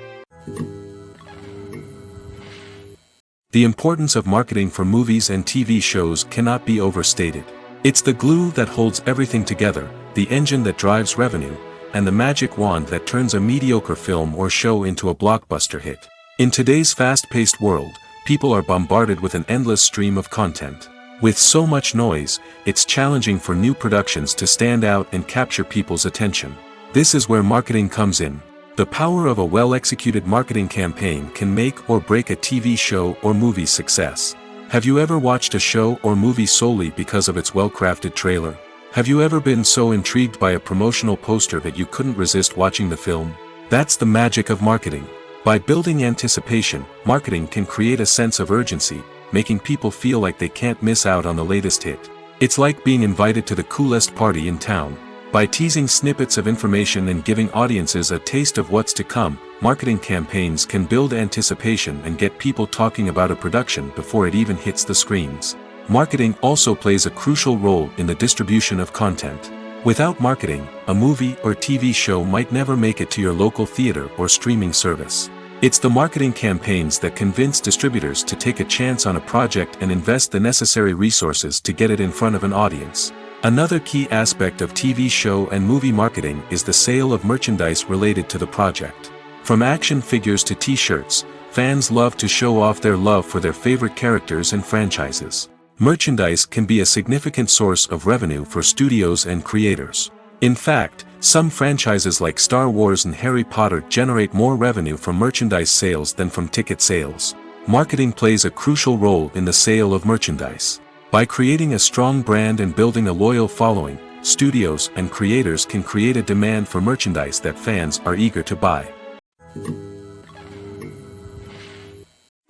The importance of marketing for movies and TV shows cannot be overstated. It's the glue that holds everything together, the engine that drives revenue, and the magic wand that turns a mediocre film or show into a blockbuster hit. In today's fast-paced world, people are bombarded with an endless stream of content. With so much noise, it's challenging for new productions to stand out and capture people's attention. This is where marketing comes in. The power of a well-executed marketing campaign can make or break a TV show or movie's success. Have you ever watched a show or movie solely because of its well-crafted trailer? Have you ever been so intrigued by a promotional poster that you couldn't resist watching the film? That's the magic of marketing. By building anticipation, marketing can create a sense of urgency, making people feel like they can't miss out on the latest hit. It's like being invited to the coolest party in town. By teasing snippets of information and giving audiences a taste of what's to come, marketing campaigns can build anticipation and get people talking about a production before it even hits the screens. Marketing also plays a crucial role in the distribution of content. Without marketing, a movie or TV show might never make it to your local theater or streaming service. It's the marketing campaigns that convince distributors to take a chance on a project and invest the necessary resources to get it in front of an audience. Another key aspect of TV show and movie marketing is the sale of merchandise related to the project. From action figures to t-shirts, fans love to show off their love for their favorite characters and franchises. Merchandise can be a significant source of revenue for studios and creators. In fact, some franchises like Star Wars and Harry Potter generate more revenue from merchandise sales than from ticket sales. Marketing plays a crucial role in the sale of merchandise. By creating a strong brand and building a loyal following, studios and creators can create a demand for merchandise that fans are eager to buy.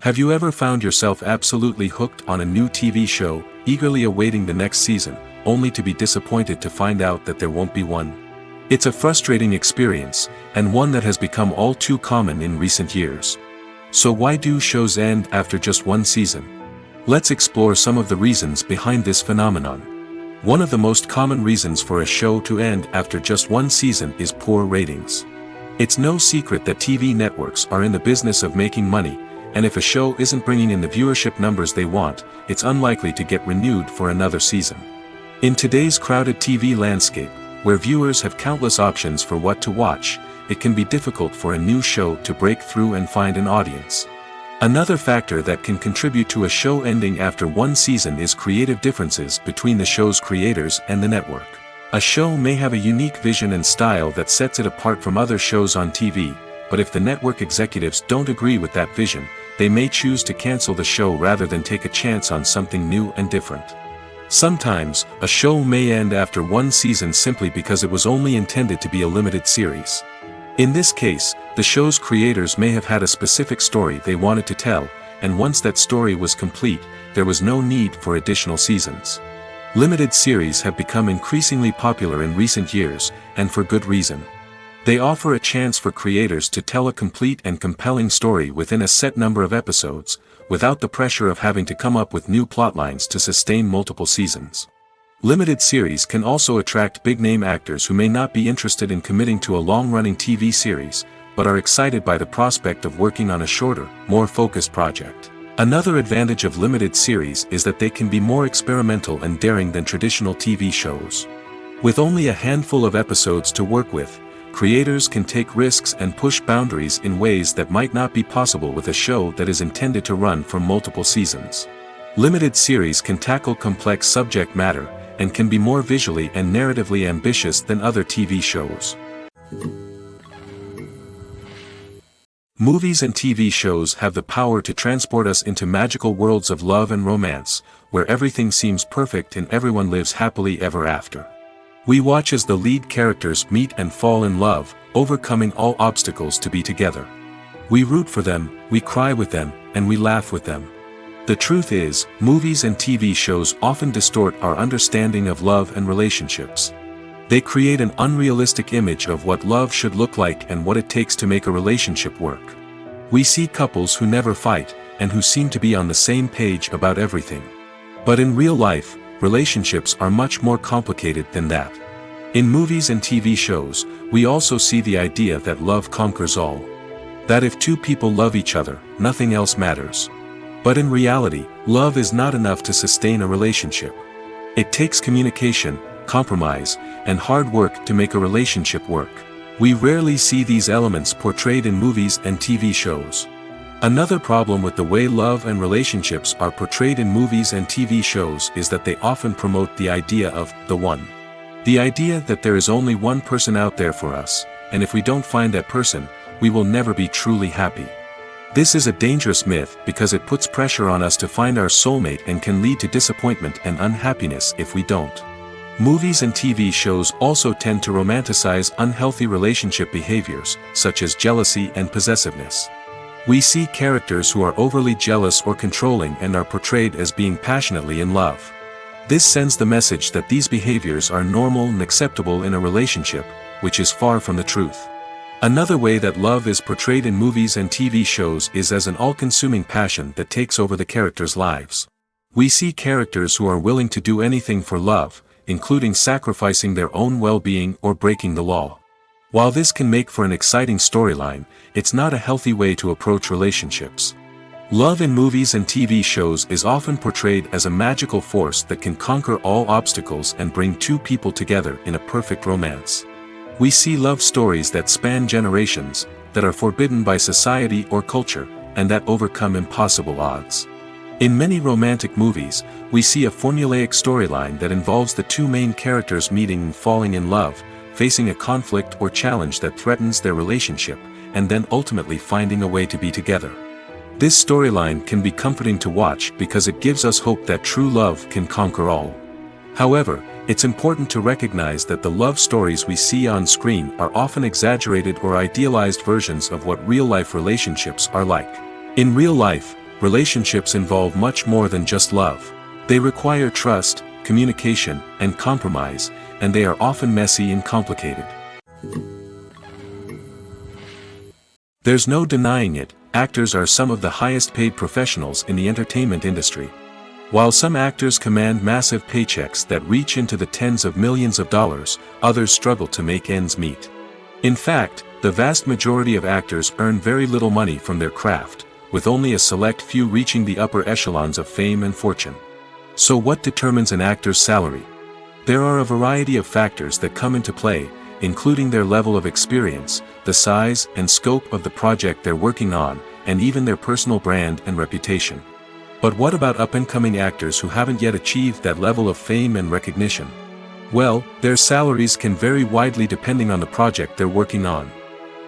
Have you ever found yourself absolutely hooked on a new TV show, eagerly awaiting the next season, only to be disappointed to find out that there won't be one? It's a frustrating experience, and one that has become all too common in recent years. So why do shows end after just one season? Let's explore some of the reasons behind this phenomenon. One of the most common reasons for a show to end after just one season is poor ratings. It's no secret that TV networks are in the business of making money, and if a show isn't bringing in the viewership numbers they want, it's unlikely to get renewed for another season. In today's crowded TV landscape, where viewers have countless options for what to watch, it can be difficult for a new show to break through and find an audience. Another factor that can contribute to a show ending after one season is creative differences between the show's creators and the network. A show may have a unique vision and style that sets it apart from other shows on TV, but if the network executives don't agree with that vision, they may choose to cancel the show rather than take a chance on something new and different. Sometimes, a show may end after one season simply because it was only intended to be a limited series. In this case, the show's creators may have had a specific story they wanted to tell, and once that story was complete, there was no need for additional seasons. Limited series have become increasingly popular in recent years, and for good reason. They offer a chance for creators to tell a complete and compelling story within a set number of episodes, without the pressure of having to come up with new plotlines to sustain multiple seasons. Limited series can also attract big-name actors who may not be interested in committing to a long-running TV series, but are excited by the prospect of working on a shorter, more focused project. Another advantage of limited series is that they can be more experimental and daring than traditional TV shows. With only a handful of episodes to work with, creators can take risks and push boundaries in ways that might not be possible with a show that is intended to run for multiple seasons. Limited series can tackle complex subject matter, and can be more visually and narratively ambitious than other TV shows. Movies and TV shows have the power to transport us into magical worlds of love and romance, where everything seems perfect and everyone lives happily ever after. We watch as the lead characters meet and fall in love, overcoming all obstacles to be together. We root for them, we cry with them, and we laugh with them. The truth is, movies and TV shows often distort our understanding of love and relationships. They create an unrealistic image of what love should look like and what it takes to make a relationship work. We see couples who never fight, and who seem to be on the same page about everything. But in real life, relationships are much more complicated than that. In movies and TV shows, we also see the idea that love conquers all. That if two people love each other, nothing else matters. But in reality, love is not enough to sustain a relationship. It takes communication, compromise, and hard work to make a relationship work. We rarely see these elements portrayed in movies and TV shows. Another problem with the way love and relationships are portrayed in movies and TV shows is that they often promote the idea of the one. The idea that there is only one person out there for us, and if we don't find that person, we will never be truly happy. This is a dangerous myth because it puts pressure on us to find our soulmate and can lead to disappointment and unhappiness if we don't. Movies and TV shows also tend to romanticize unhealthy relationship behaviors, such as jealousy and possessiveness. We see characters who are overly jealous or controlling and are portrayed as being passionately in love. This sends the message that these behaviors are normal and acceptable in a relationship, which is far from the truth. Another way that love is portrayed in movies and TV shows is as an all-consuming passion that takes over the characters' lives. We see characters who are willing to do anything for love, including sacrificing their own well-being or breaking the law. While this can make for an exciting storyline, it's not a healthy way to approach relationships. Love in movies and TV shows is often portrayed as a magical force that can conquer all obstacles and bring two people together in a perfect romance. We see love stories that span generations, that are forbidden by society or culture, and that overcome impossible odds. In many romantic movies, we see a formulaic storyline that involves the two main characters meeting and falling in love, facing a conflict or challenge that threatens their relationship, and then ultimately finding a way to be together. This storyline can be comforting to watch because it gives us hope that true love can conquer all. However, it's important to recognize that the love stories we see on screen are often exaggerated or idealized versions of what real-life relationships are like. In real life, relationships involve much more than just love. They require trust, communication, and compromise, and they are often messy and complicated. There's no denying it, actors are some of the highest-paid professionals in the entertainment industry. While some actors command massive paychecks that reach into the tens of millions of dollars, others struggle to make ends meet. In fact, the vast majority of actors earn very little money from their craft, with only a select few reaching the upper echelons of fame and fortune. So what determines an actor's salary? There are a variety of factors that come into play, including their level of experience, the size and scope of the project they're working on, and even their personal brand and reputation. But what about up-and-coming actors who haven't yet achieved that level of fame and recognition? Well, their salaries can vary widely depending on the project they're working on.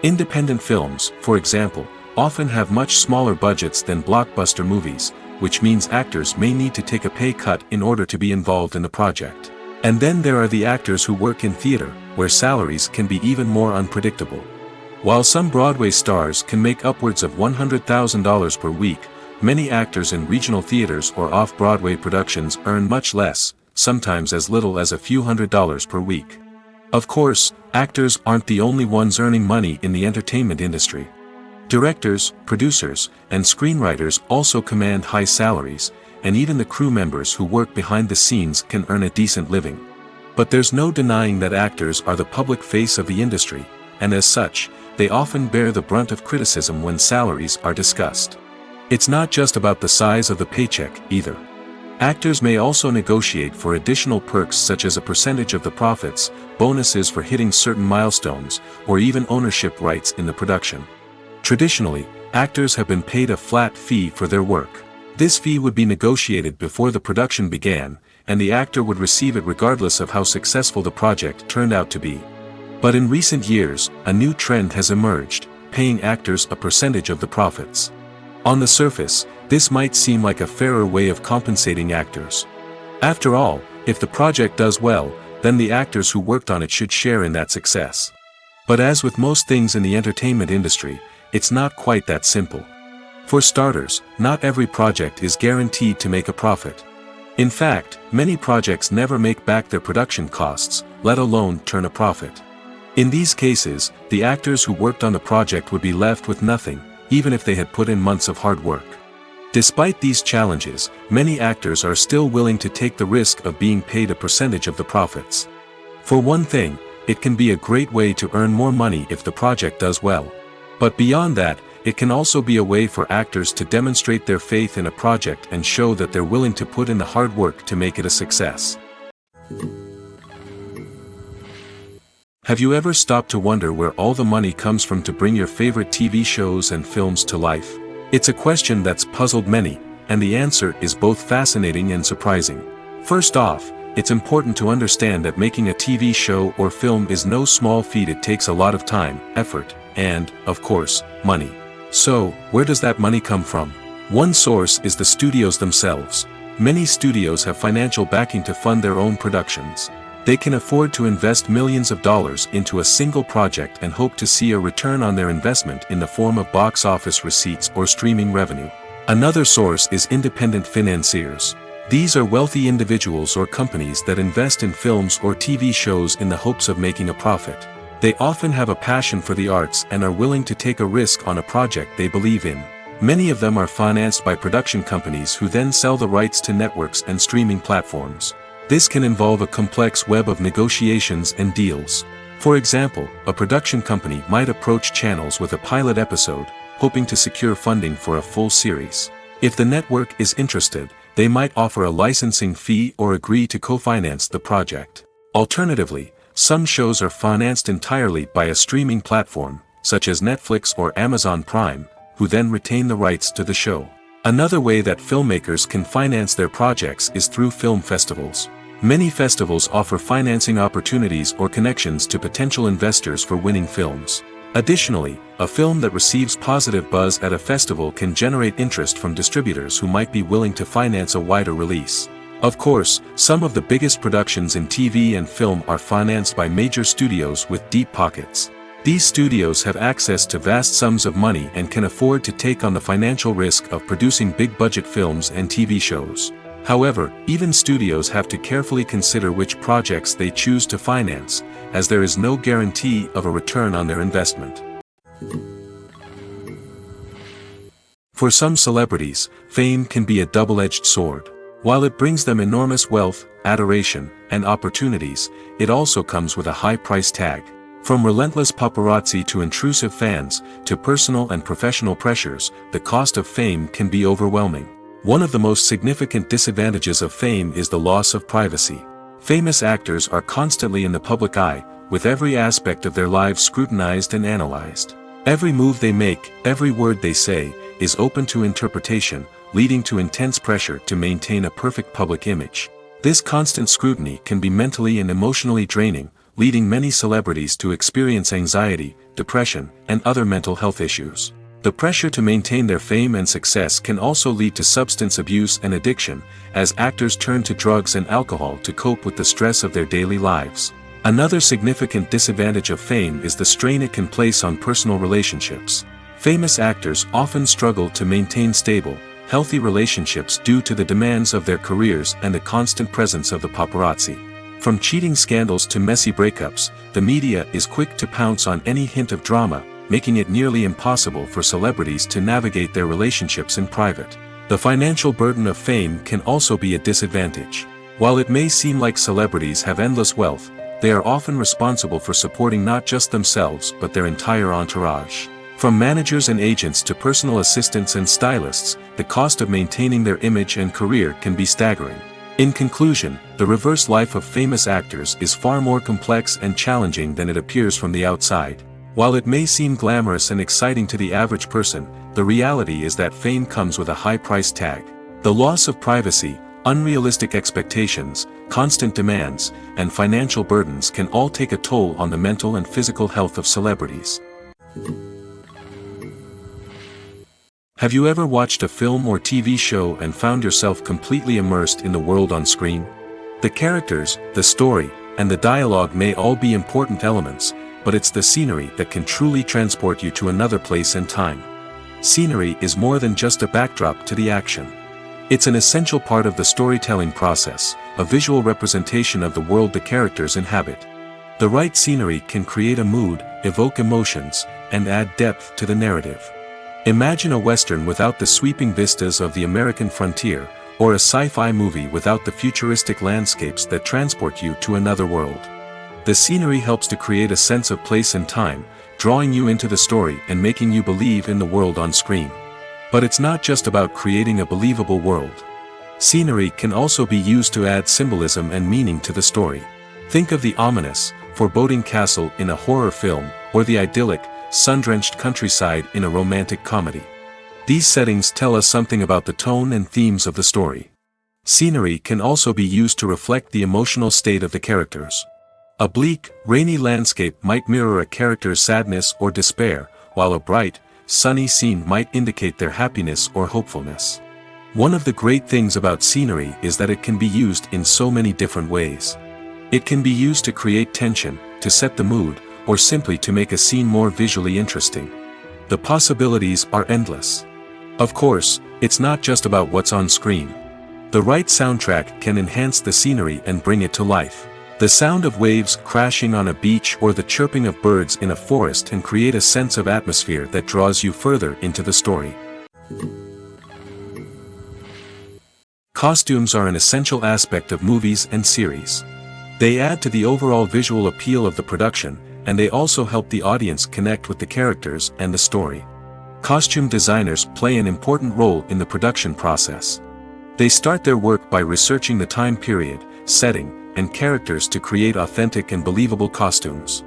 Independent films, for example, often have much smaller budgets than blockbuster movies, which means actors may need to take a pay cut in order to be involved in the project. And then there are the actors who work in theater, where salaries can be even more unpredictable. While some Broadway stars can make upwards of $100,000 per week, many actors in regional theaters or off-Broadway productions earn much less, sometimes as little as a few $100s per week. Of course, actors aren't the only ones earning money in the entertainment industry. Directors, producers, and screenwriters also command high salaries, and even the crew members who work behind the scenes can earn a decent living. But there's no denying that actors are the public face of the industry, and as such, they often bear the brunt of criticism when salaries are discussed. It's not just about the size of the paycheck, either. Actors may also negotiate for additional perks such as a percentage of the profits, bonuses for hitting certain milestones, or even ownership rights in the production. Traditionally, actors have been paid a flat fee for their work. This fee would be negotiated before the production began, and the actor would receive it regardless of how successful the project turned out to be. But in recent years, a new trend has emerged, paying actors a percentage of the profits. On the surface, this might seem like a fairer way of compensating actors. After all, if the project does well, then the actors who worked on it should share in that success. But as with most things in the entertainment industry, it's not quite that simple. For starters, not every project is guaranteed to make a profit. In fact, many projects never make back their production costs, let alone turn a profit. In these cases, the actors who worked on the project would be left with nothing, even if they had put in months of hard work. Despite these challenges, many actors are still willing to take the risk of being paid a percentage of the profits. For one thing, it can be a great way to earn more money if the project does well. But beyond that, it can also be a way for actors to demonstrate their faith in a project and show that they're willing to put in the hard work to make it a success. Have you ever stopped to wonder where all the money comes from to bring your favorite TV shows and films to life? It's a question that's puzzled many, and the answer is both fascinating and surprising. First off, it's important to understand that making a TV show or film is no small feat. It takes a lot of time, effort, and, of course, money. So, where does that money come from? One source is the studios themselves. Many studios have financial backing to fund their own productions. They can afford to invest millions of dollars into a single project and hope to see a return on their investment in the form of box office receipts or streaming revenue. Another source is independent financiers. These are wealthy individuals or companies that invest in films or TV shows in the hopes of making a profit. They often have a passion for the arts and are willing to take a risk on a project they believe in. Many of them are financed by production companies who then sell the rights to networks and streaming platforms. This can involve a complex web of negotiations and deals. For example, a production company might approach channels with a pilot episode, hoping to secure funding for a full series. If the network is interested, they might offer a licensing fee or agree to co-finance the project. Alternatively, some shows are financed entirely by a streaming platform, such as Netflix or Amazon Prime, who then retain the rights to the show. Another way that filmmakers can finance their projects is through film festivals. Many festivals offer financing opportunities or connections to potential investors for winning films. Additionally, a film that receives positive buzz at a festival can generate interest from distributors who might be willing to finance a wider release. Of course, some of the biggest productions in TV and film are financed by major studios with deep pockets. These studios have access to vast sums of money and can afford to take on the financial risk of producing big-budget films and TV shows. However, even studios have to carefully consider which projects they choose to finance, as there is no guarantee of a return on their investment. For some celebrities, fame can be a double-edged sword. While it brings them enormous wealth, adoration, and opportunities, it also comes with a high price tag. From relentless paparazzi to intrusive fans, to personal and professional pressures, the cost of fame can be overwhelming. One of the most significant disadvantages of fame is the loss of privacy. Famous actors are constantly in the public eye, with every aspect of their lives scrutinized and analyzed. Every move they make, every word they say, is open to interpretation, leading to intense pressure to maintain a perfect public image. This constant scrutiny can be mentally and emotionally draining, leading many celebrities to experience anxiety, depression, and other mental health issues. The pressure to maintain their fame and success can also lead to substance abuse and addiction, as actors turn to drugs and alcohol to cope with the stress of their daily lives. Another significant disadvantage of fame is the strain it can place on personal relationships. Famous actors often struggle to maintain stable, healthy relationships due to the demands of their careers and the constant presence of the paparazzi. From cheating scandals to messy breakups, the media is quick to pounce on any hint of drama, making it nearly impossible for celebrities to navigate their relationships in private. The financial burden of fame can also be a disadvantage. While it may seem like celebrities have endless wealth, they are often responsible for supporting not just themselves but their entire entourage. From managers and agents to personal assistants and stylists, the cost of maintaining their image and career can be staggering. In conclusion, the reverse life of famous actors is far more complex and challenging than it appears from the outside. While it may seem glamorous and exciting to the average person, the reality is that fame comes with a high price tag. The loss of privacy, unrealistic expectations, constant demands, and financial burdens can all take a toll on the mental and physical health of celebrities. Have you ever watched a film or TV show and found yourself completely immersed in the world on screen? The characters, the story, and the dialogue may all be important elements, but it's the scenery that can truly transport you to another place and time. Scenery is more than just a backdrop to the action. It's an essential part of the storytelling process, a visual representation of the world the characters inhabit. The right scenery can create a mood, evoke emotions, and add depth to the narrative. Imagine a Western without the sweeping vistas of the American frontier, or a sci-fi movie without the futuristic landscapes that transport you to another world. The scenery helps to create a sense of place and time, drawing you into the story and making you believe in the world on screen. But it's not just about creating a believable world. Scenery can also be used to add symbolism and meaning to the story. Think of the ominous, foreboding castle in a horror film, or the idyllic, sun-drenched countryside in a romantic comedy. These settings tell us something about the tone and themes of the story. Scenery can also be used to reflect the emotional state of the characters. A bleak, rainy landscape might mirror a character's sadness or despair, while a bright, sunny scene might indicate their happiness or hopefulness. One of the great things about scenery is that it can be used in so many different ways. It can be used to create tension, to set the mood, or simply to make a scene more visually interesting. The possibilities are endless. Of course, it's not just about what's on screen. The right soundtrack can enhance the scenery and bring it to life. The sound of waves crashing on a beach or the chirping of birds in a forest can create a sense of atmosphere that draws you further into the story. Costumes are an essential aspect of movies and series. They add to the overall visual appeal of the production, and they also help the audience connect with the characters and the story. Costume designers play an important role in the production process. They start their work by researching the time period, setting, and characters to create authentic and believable costumes.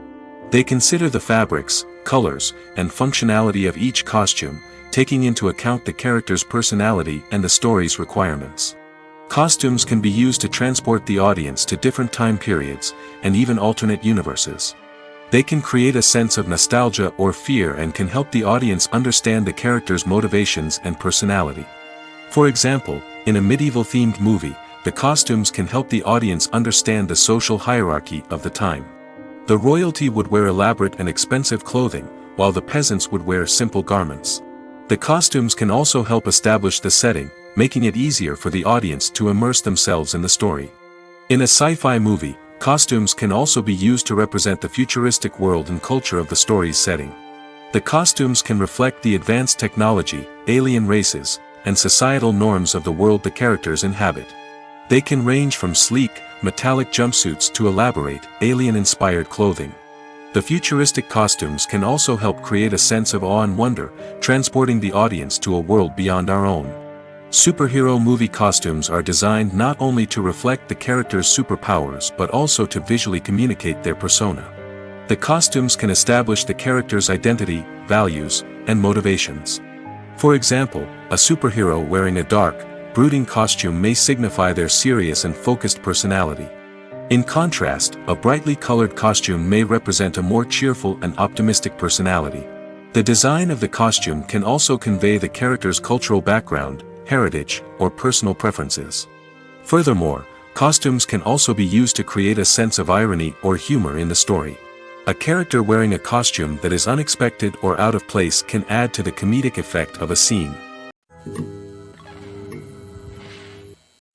They consider the fabrics, colors, and functionality of each costume, taking into account the character's personality and the story's requirements. Costumes can be used to transport the audience to different time periods, and even alternate universes. They can create a sense of nostalgia or fear and can help the audience understand the character's motivations and personality. For example, in a medieval-themed movie, the costumes can help the audience understand the social hierarchy of the time. The royalty would wear elaborate and expensive clothing, while the peasants would wear simple garments. The costumes can also help establish the setting, making it easier for the audience to immerse themselves in the story. In a sci-fi movie, costumes can also be used to represent the futuristic world and culture of the story's setting. The costumes can reflect the advanced technology, alien races, and societal norms of the world the characters inhabit. They can range from sleek, metallic jumpsuits to elaborate, alien-inspired clothing. The futuristic costumes can also help create a sense of awe and wonder, transporting the audience to a world beyond our own. Superhero movie costumes are designed not only to reflect the character's superpowers but also to visually communicate their persona. The costumes can establish the character's identity, values, and motivations. For example, a superhero wearing a dark, brooding costume may signify their serious and focused personality. In contrast, a brightly colored costume may represent a more cheerful and optimistic personality. The design of the costume can also convey the character's cultural background, heritage, or personal preferences. Furthermore, costumes can also be used to create a sense of irony or humor in the story. A character wearing a costume that is unexpected or out of place can add to the comedic effect of a scene.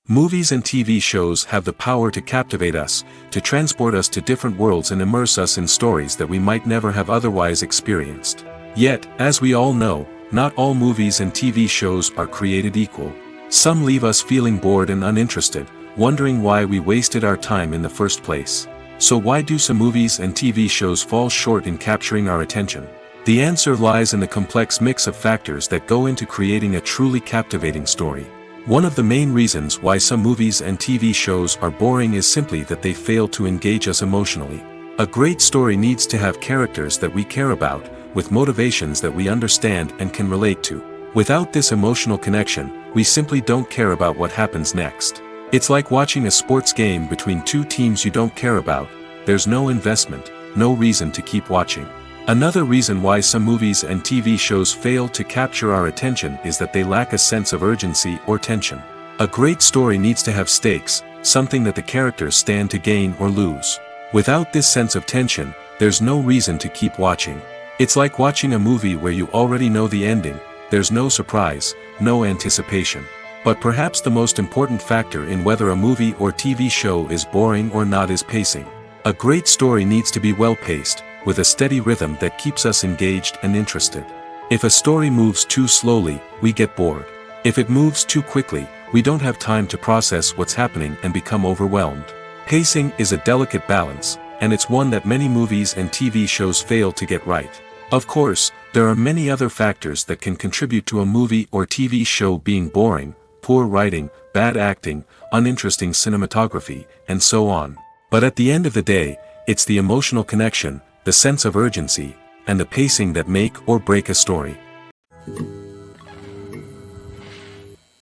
Movies and TV shows have the power to captivate us, to transport us to different worlds and immerse us in stories that we might never have otherwise experienced. Yet, as we all know, not all movies and TV shows are created equal. Some leave us feeling bored and uninterested, wondering why we wasted our time in the first place. So why do some movies and TV shows fall short in capturing our attention? The answer lies in the complex mix of factors that go into creating a truly captivating story. One of the main reasons why some movies and TV shows are boring is simply that they fail to engage us emotionally. A great story needs to have characters that we care about, with motivations that we understand and can relate to. Without this emotional connection, we simply don't care about what happens next. It's like watching a sports game between two teams you don't care about. There's no investment, no reason to keep watching. Another reason why some movies and TV shows fail to capture our attention is that they lack a sense of urgency or tension. A great story needs to have stakes, something that the characters stand to gain or lose. Without this sense of tension, there's no reason to keep watching. It's like watching a movie where you already know the ending. There's no surprise, no anticipation. But perhaps the most important factor in whether a movie or TV show is boring or not is pacing. A great story needs to be well-paced, with a steady rhythm that keeps us engaged and interested. If a story moves too slowly, we get bored. If it moves too quickly, we don't have time to process what's happening and become overwhelmed. Pacing is a delicate balance, and it's one that many movies and TV shows fail to get right. Of course, there are many other factors that can contribute to a movie or TV show being boring: poor writing, bad acting, uninteresting cinematography, and so on. But at the end of the day, it's the emotional connection, the sense of urgency, and the pacing that make or break a story.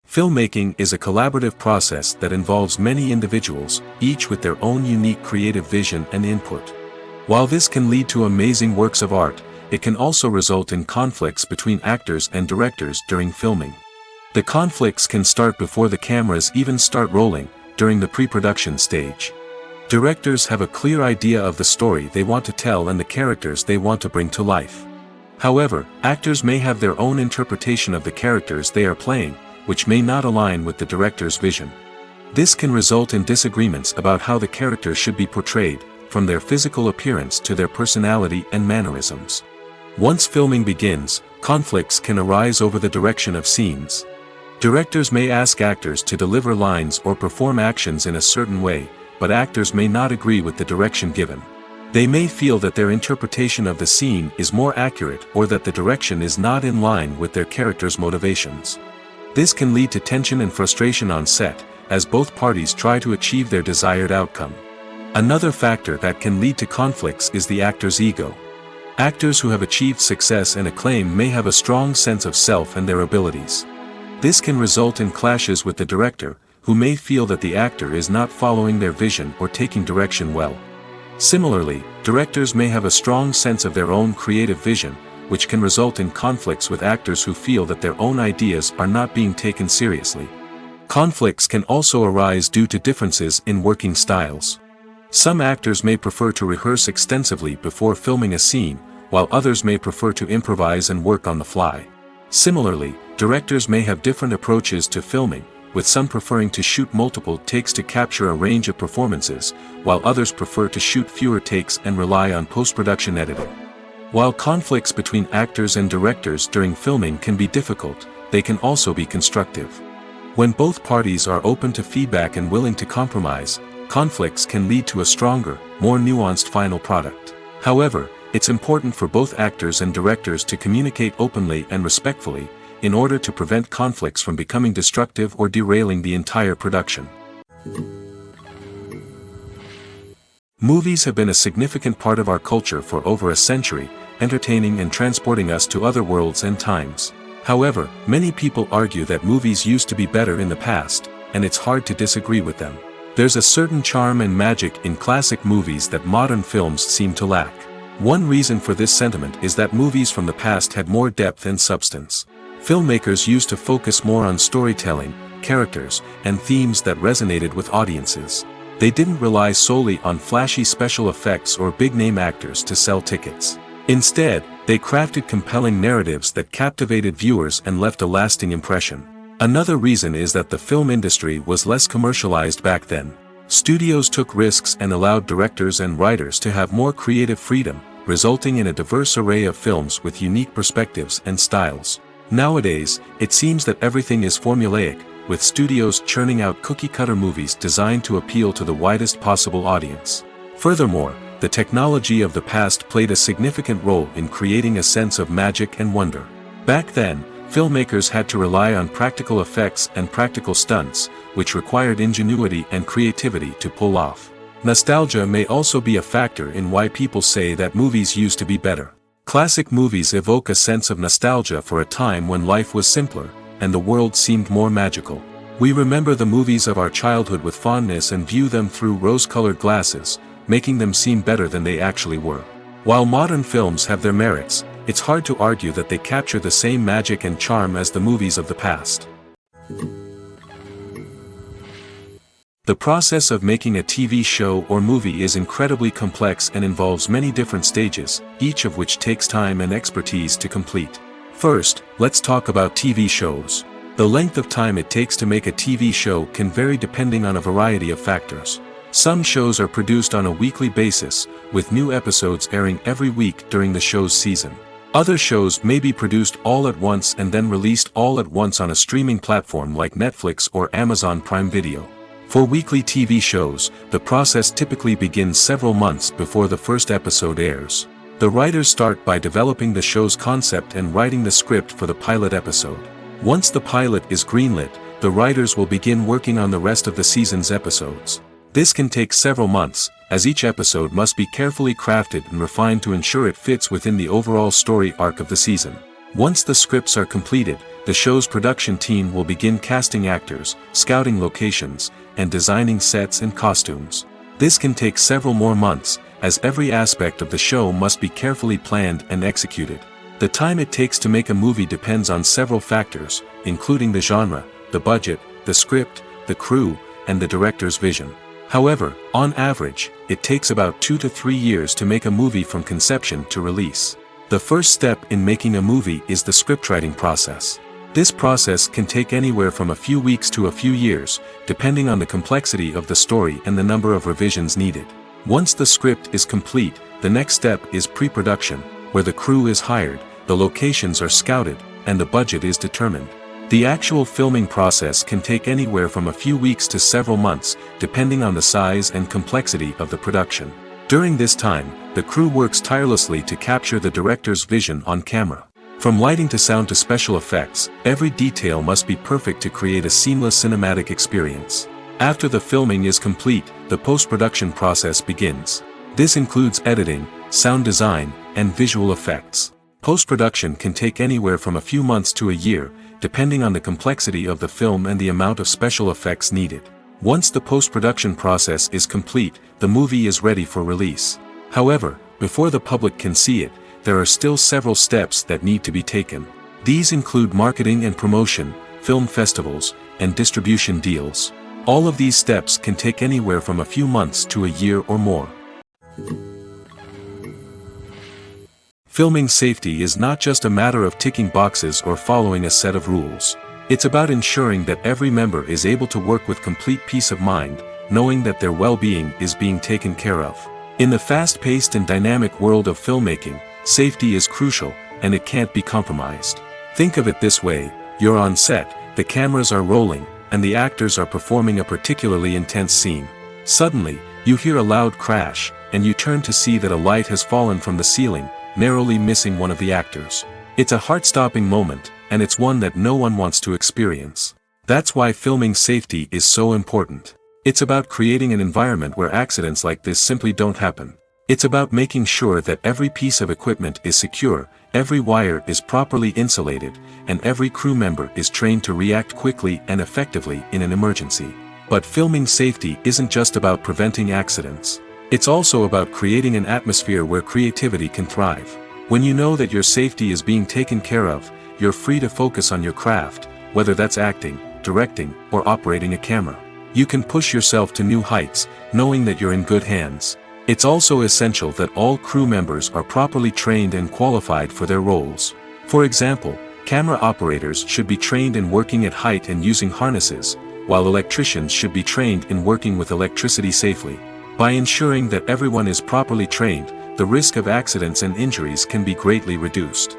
Filmmaking is a collaborative process that involves many individuals, each with their own unique creative vision and input. While this can lead to amazing works of art, it can also result in conflicts between actors and directors during filming. The conflicts can start before the cameras even start rolling, during the pre-production stage. Directors have a clear idea of the story they want to tell and the characters they want to bring to life. However, actors may have their own interpretation of the characters they are playing, which may not align with the director's vision. This can result in disagreements about how the characters should be portrayed, from their physical appearance to their personality and mannerisms. Once filming begins, conflicts can arise over the direction of scenes. Directors may ask actors to deliver lines or perform actions in a certain way, but actors may not agree with the direction given. They may feel that their interpretation of the scene is more accurate or that the direction is not in line with their character's motivations. This can lead to tension and frustration on set, as both parties try to achieve their desired outcome. Another factor that can lead to conflicts is the actor's ego. Actors who have achieved success and acclaim may have a strong sense of self and their abilities. This can result in clashes with the director, who may feel that the actor is not following their vision or taking direction well. Similarly, directors may have a strong sense of their own creative vision, which can result in conflicts with actors who feel that their own ideas are not being taken seriously. Conflicts can also arise due to differences in working styles. Some actors may prefer to rehearse extensively before filming a scene, while others may prefer to improvise and work on the fly. Similarly, directors may have different approaches to filming, with some preferring to shoot multiple takes to capture a range of performances, while others prefer to shoot fewer takes and rely on post-production editing. While conflicts between actors and directors during filming can be difficult, they can also be constructive. When both parties are open to feedback and willing to compromise, conflicts can lead to a stronger, more nuanced final product. However, it's important for both actors and directors to communicate openly and respectfully, in order to prevent conflicts from becoming destructive or derailing the entire production. Movies have been a significant part of our culture for over a century, entertaining and transporting us to other worlds and times. However, many people argue that movies used to be better in the past, and it's hard to disagree with them. There's a certain charm and magic in classic movies that modern films seem to lack. One reason for this sentiment is that movies from the past had more depth and substance. Filmmakers used to focus more on storytelling, characters, and themes that resonated with audiences. They didn't rely solely on flashy special effects or big-name actors to sell tickets. Instead, they crafted compelling narratives that captivated viewers and left a lasting impression. Another reason is that the film industry was less commercialized back then. Studios took risks and allowed directors and writers to have more creative freedom, resulting in a diverse array of films with unique perspectives and styles. Nowadays, it seems that everything is formulaic, with studios churning out cookie-cutter movies designed to appeal to the widest possible audience. Furthermore, the technology of the past played a significant role in creating a sense of magic and wonder. Back then, filmmakers had to rely on practical effects and practical stunts, which required ingenuity and creativity to pull off. Nostalgia may also be a factor in why people say that movies used to be better. Classic movies evoke a sense of nostalgia for a time when life was simpler, and the world seemed more magical. We remember the movies of our childhood with fondness and view them through rose-colored glasses, making them seem better than they actually were. While modern films have their merits, it's hard to argue that they capture the same magic and charm as the movies of the past. The process of making a TV show or movie is incredibly complex and involves many different stages, each of which takes time and expertise to complete. First, let's talk about TV shows. The length of time it takes to make a TV show can vary depending on a variety of factors. Some shows are produced on a weekly basis, with new episodes airing every week during the show's season. Other shows may be produced all at once and then released all at once on a streaming platform like Netflix or Amazon Prime Video. For weekly TV shows, the process typically begins several months before the first episode airs. The writers start by developing the show's concept and writing the script for the pilot episode. Once the pilot is greenlit, the writers will begin working on the rest of the season's episodes. This can take several months, as each episode must be carefully crafted and refined to ensure it fits within the overall story arc of the season. Once the scripts are completed, the show's production team will begin casting actors, scouting locations, and designing sets and costumes. This can take several more months, as every aspect of the show must be carefully planned and executed. The time it takes to make a movie depends on several factors, including the genre, the budget, the script, the crew, and the director's vision. However, on average, it takes about 2 to 3 years to make a movie from conception to release. The first step in making a movie is the scriptwriting process. This process can take anywhere from a few weeks to a few years, depending on the complexity of the story and the number of revisions needed. Once the script is complete, the next step is pre-production, where the crew is hired, the locations are scouted, and the budget is determined. The actual filming process can take anywhere from a few weeks to several months, depending on the size and complexity of the production. During this time, the crew works tirelessly to capture the director's vision on camera. From lighting to sound to special effects, every detail must be perfect to create a seamless cinematic experience. After the filming is complete, the post-production process begins. This includes editing, sound design, and visual effects. Post-production can take anywhere from a few months to a year, depending on the complexity of the film and the amount of special effects needed. Once the post-production process is complete, the movie is ready for release. However, before the public can see it, there are still several steps that need to be taken. These include marketing and promotion, film festivals, and distribution deals. All of these steps can take anywhere from a few months to a year or more. Filming safety is not just a matter of ticking boxes or following a set of rules. It's about ensuring that every member is able to work with complete peace of mind, knowing that their well-being is being taken care of. In the fast-paced and dynamic world of filmmaking, safety is crucial, and it can't be compromised. Think of it this way: you're on set, the cameras are rolling, and the actors are performing a particularly intense scene. Suddenly, you hear a loud crash, and you turn to see that a light has fallen from the ceiling, narrowly missing one of the actors. It's a heart-stopping moment, and it's one that no one wants to experience. That's why filming safety is so important. It's about creating an environment where accidents like this simply don't happen. It's about making sure that every piece of equipment is secure, every wire is properly insulated, and every crew member is trained to react quickly and effectively in an emergency. But filming safety isn't just about preventing accidents. It's also about creating an atmosphere where creativity can thrive. When you know that your safety is being taken care of, you're free to focus on your craft, whether that's acting, directing, or operating a camera. You can push yourself to new heights, knowing that you're in good hands. It's also essential that all crew members are properly trained and qualified for their roles. For example, camera operators should be trained in working at height and using harnesses, while electricians should be trained in working with electricity safely. By ensuring that everyone is properly trained, the risk of accidents and injuries can be greatly reduced.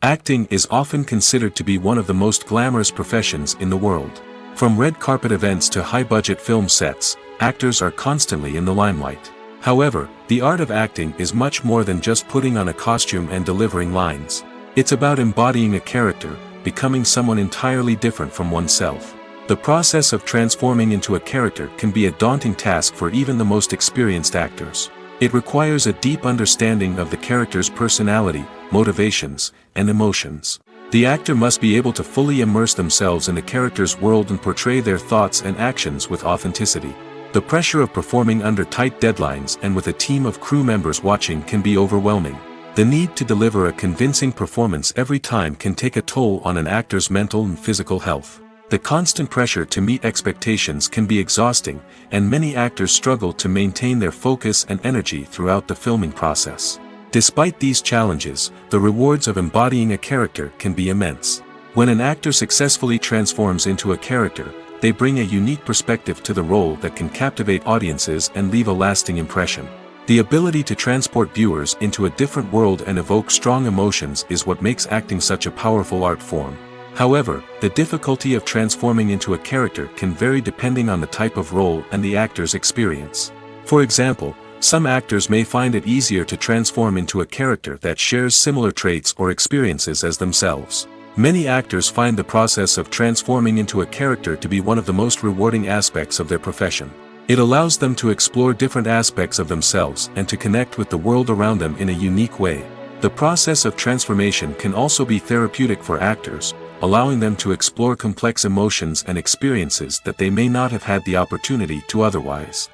Acting is often considered to be one of the most glamorous professions in the world. From red carpet events to high-budget film sets, actors are constantly in the limelight. However, the art of acting is much more than just putting on a costume and delivering lines. It's about embodying a character, becoming someone entirely different from oneself. The process of transforming into a character can be a daunting task for even the most experienced actors. It requires a deep understanding of the character's personality, motivations, and emotions. The actor must be able to fully immerse themselves in the character's world and portray their thoughts and actions with authenticity. The pressure of performing under tight deadlines and with a team of crew members watching can be overwhelming. The need to deliver a convincing performance every time can take a toll on an actor's mental and physical health. The constant pressure to meet expectations can be exhausting, and many actors struggle to maintain their focus and energy throughout the filming process. Despite these challenges, the rewards of embodying a character can be immense. When an actor successfully transforms into a character, they bring a unique perspective to the role that can captivate audiences and leave a lasting impression. The ability to transport viewers into a different world and evoke strong emotions is what makes acting such a powerful art form. However, the difficulty of transforming into a character can vary depending on the type of role and the actor's experience. For example, some actors may find it easier to transform into a character that shares similar traits or experiences as themselves. Many actors find the process of transforming into a character to be one of the most rewarding aspects of their profession. It allows them to explore different aspects of themselves and to connect with the world around them in a unique way. The process of transformation can also be therapeutic for actors, allowing them to explore complex emotions and experiences that they may not have had the opportunity to otherwise.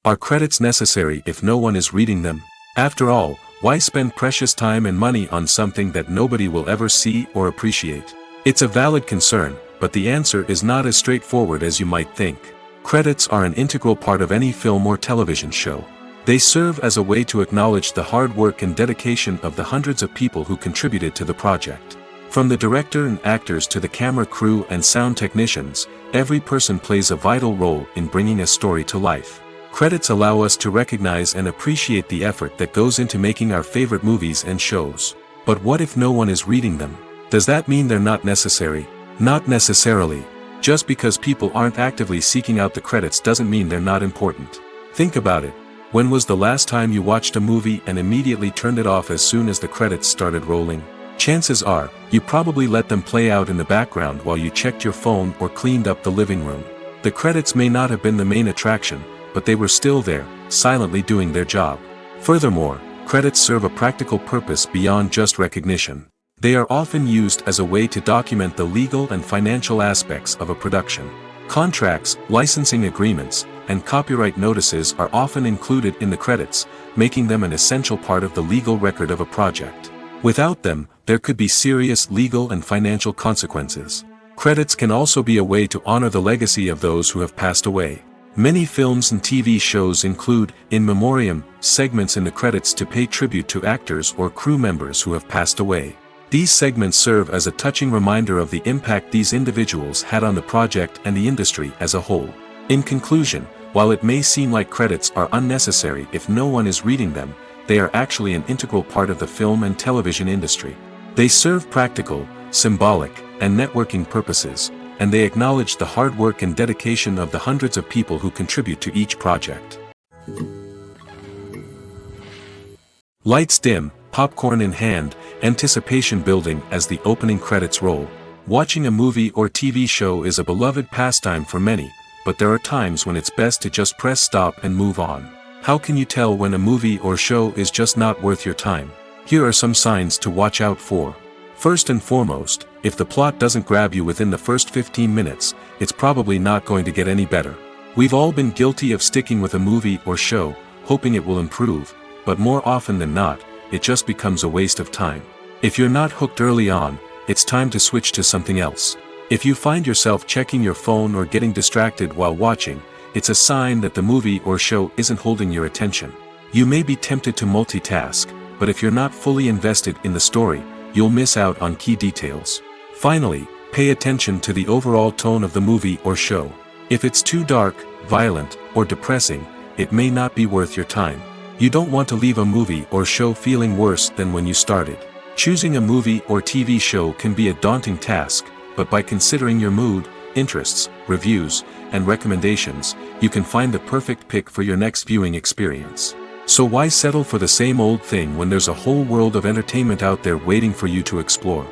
Are credits necessary if no one is reading them? After all, why spend precious time and money on something that nobody will ever see or appreciate? It's a valid concern, but the answer is not as straightforward as you might think. Credits are an integral part of any film or television show. They serve as a way to acknowledge the hard work and dedication of the hundreds of people who contributed to the project. From the director and actors to the camera crew and sound technicians, every person plays a vital role in bringing a story to life. Credits allow us to recognize and appreciate the effort that goes into making our favorite movies and shows. But what if no one is reading them? Does that mean they're not necessary? Not necessarily. Just because people aren't actively seeking out the credits doesn't mean they're not important. Think about it. When was the last time you watched a movie and immediately turned it off as soon as the credits started rolling? Chances are, you probably let them play out in the background while you checked your phone or cleaned up the living room. The credits may not have been the main attraction, but they were still there, silently doing their job. Furthermore, credits serve a practical purpose beyond just recognition. They are often used as a way to document the legal and financial aspects of a production. Contracts, licensing agreements, and copyright notices are often included in the credits, making them an essential part of the legal record of a project. Without them, there could be serious legal and financial consequences. Credits can also be a way to honor the legacy of those who have passed away. Many films and TV shows include, in memoriam, segments in the credits to pay tribute to actors or crew members who have passed away. These segments serve as a touching reminder of the impact these individuals had on the project and the industry as a whole. In conclusion, while it may seem like credits are unnecessary if no one is reading them, they are actually an integral part of the film and television industry. They serve practical, symbolic, and networking purposes, and they acknowledge the hard work and dedication of the hundreds of people who contribute to each project. Lights dim, popcorn in hand, anticipation building as the opening credits roll. Watching a movie or TV show is a beloved pastime for many, but there are times when it's best to just press stop and move on. How can you tell when a movie or show is just not worth your time? Here are some signs to watch out for. First and foremost, if the plot doesn't grab you within the first 15 minutes, it's probably not going to get any better. We've all been guilty of sticking with a movie or show, hoping it will improve, but more often than not, it just becomes a waste of time. If you're not hooked early on, it's time to switch to something else. If you find yourself checking your phone or getting distracted while watching, it's a sign that the movie or show isn't holding your attention. You may be tempted to multitask, but if you're not fully invested in the story, you'll miss out on key details. Finally, pay attention to the overall tone of the movie or show. If it's too dark, violent, or depressing, it may not be worth your time. You don't want to leave a movie or show feeling worse than when you started. Choosing a movie or TV show can be a daunting task, but by considering your mood, interests, reviews, and recommendations, you can find the perfect pick for your next viewing experience. So why settle for the same old thing when there's a whole world of entertainment out there waiting for you to explore?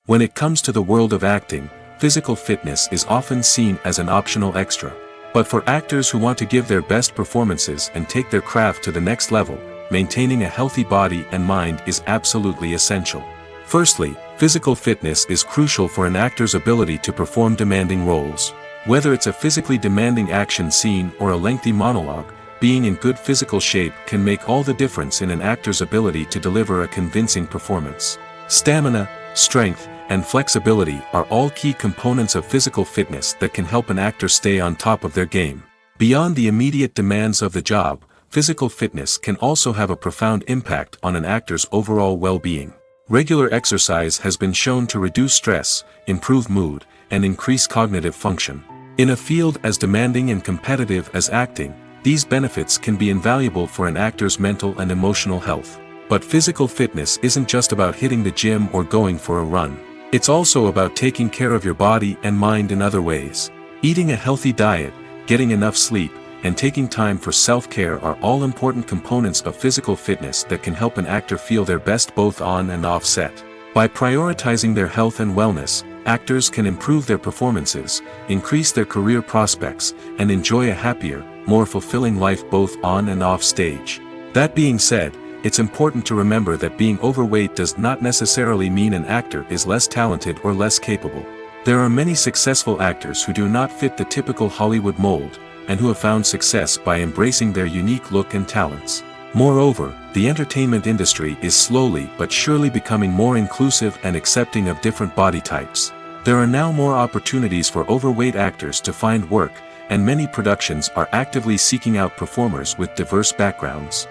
When it comes to the world of acting, physical fitness is often seen as an optional extra. But for actors who want to give their best performances and take their craft to the next level, maintaining a healthy body and mind is absolutely essential. Firstly, physical fitness is crucial for an actor's ability to perform demanding roles. Whether it's a physically demanding action scene or a lengthy monologue, being in good physical shape can make all the difference in an actor's ability to deliver a convincing performance. Stamina, strength, and flexibility are all key components of physical fitness that can help an actor stay on top of their game. Beyond the immediate demands of the job, physical fitness can also have a profound impact on an actor's overall well-being. Regular exercise has been shown to reduce stress, improve mood, and increase cognitive function. In a field as demanding and competitive as acting, these benefits can be invaluable for an actor's mental and emotional health. But physical fitness isn't just about hitting the gym or going for a run. It's also about taking care of your body and mind in other ways. Eating a healthy diet, getting enough sleep, and taking time for self-care are all important components of physical fitness that can help an actor feel their best both on and off set. By prioritizing their health and wellness, actors can improve their performances, increase their career prospects, and enjoy a happier, more fulfilling life both on and off stage. That being said, it's important to remember that being overweight does not necessarily mean an actor is less talented or less capable. There are many successful actors who do not fit the typical Hollywood mold, and who have found success by embracing their unique look and talents. Moreover, the entertainment industry is slowly but surely becoming more inclusive and accepting of different body types. There are now more opportunities for overweight actors to find work, and many productions are actively seeking out performers with diverse backgrounds.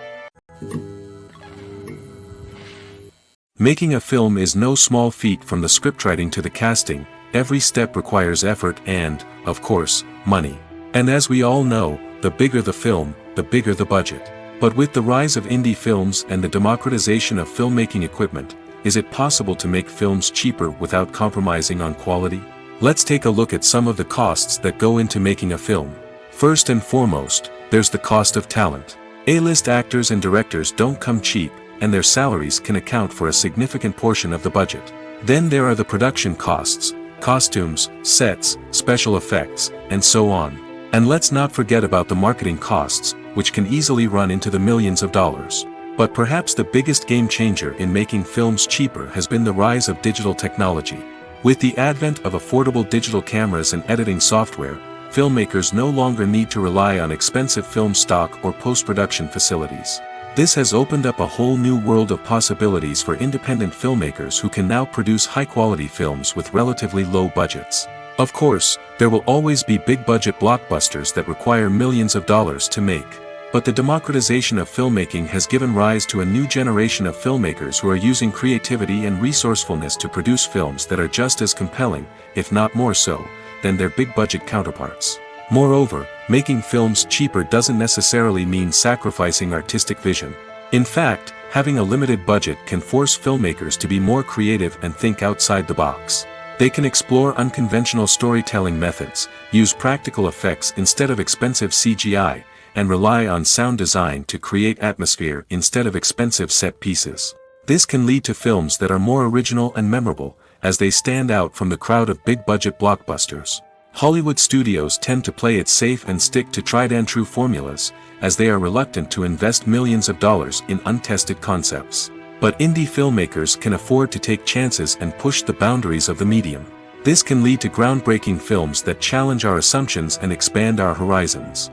Making a film is no small feat. From the scriptwriting to the casting, every step requires effort and, of course, money. And as we all know, the bigger the film, the bigger the budget. But with the rise of indie films and the democratization of filmmaking equipment, is it possible to make films cheaper without compromising on quality? Let's take a look at some of the costs that go into making a film. First and foremost, there's the cost of talent. A-list actors and directors don't come cheap, and their salaries can account for a significant portion of the budget. Then there are the production costs, costumes, sets, special effects, and so on. And let's not forget about the marketing costs, which can easily run into the millions of dollars. But perhaps the biggest game changer in making films cheaper has been the rise of digital technology. With the advent of affordable digital cameras and editing software, filmmakers no longer need to rely on expensive film stock or post-production facilities. This has opened up a whole new world of possibilities for independent filmmakers who can now produce high-quality films with relatively low budgets. Of course, there will always be big-budget blockbusters that require millions of dollars to make. But the democratization of filmmaking has given rise to a new generation of filmmakers who are using creativity and resourcefulness to produce films that are just as compelling, if not more so, than their big-budget counterparts. Moreover, making films cheaper doesn't necessarily mean sacrificing artistic vision. In fact, having a limited budget can force filmmakers to be more creative and think outside the box. They can explore unconventional storytelling methods, use practical effects instead of expensive CGI, and rely on sound design to create atmosphere instead of expensive set pieces. This can lead to films that are more original and memorable, as they stand out from the crowd of big-budget blockbusters. Hollywood studios tend to play it safe and stick to tried-and-true formulas, as they are reluctant to invest millions of dollars in untested concepts. But indie filmmakers can afford to take chances and push the boundaries of the medium. This can lead to groundbreaking films that challenge our assumptions and expand our horizons.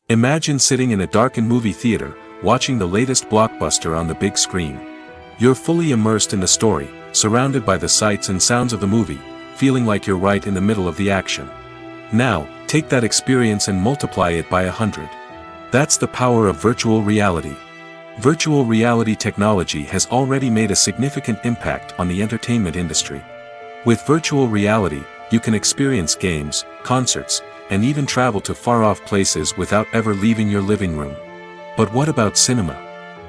Imagine sitting in a darkened movie theater, watching the latest blockbuster on the big screen. You're fully immersed in the story, surrounded by the sights and sounds of the movie, feeling like you're right in the middle of the action. Now, take that experience and multiply it by 100. That's the power of virtual reality. Virtual reality technology has already made a significant impact on the entertainment industry. With virtual reality, you can experience games, concerts, and even travel to far-off places without ever leaving your living room. But what about cinema?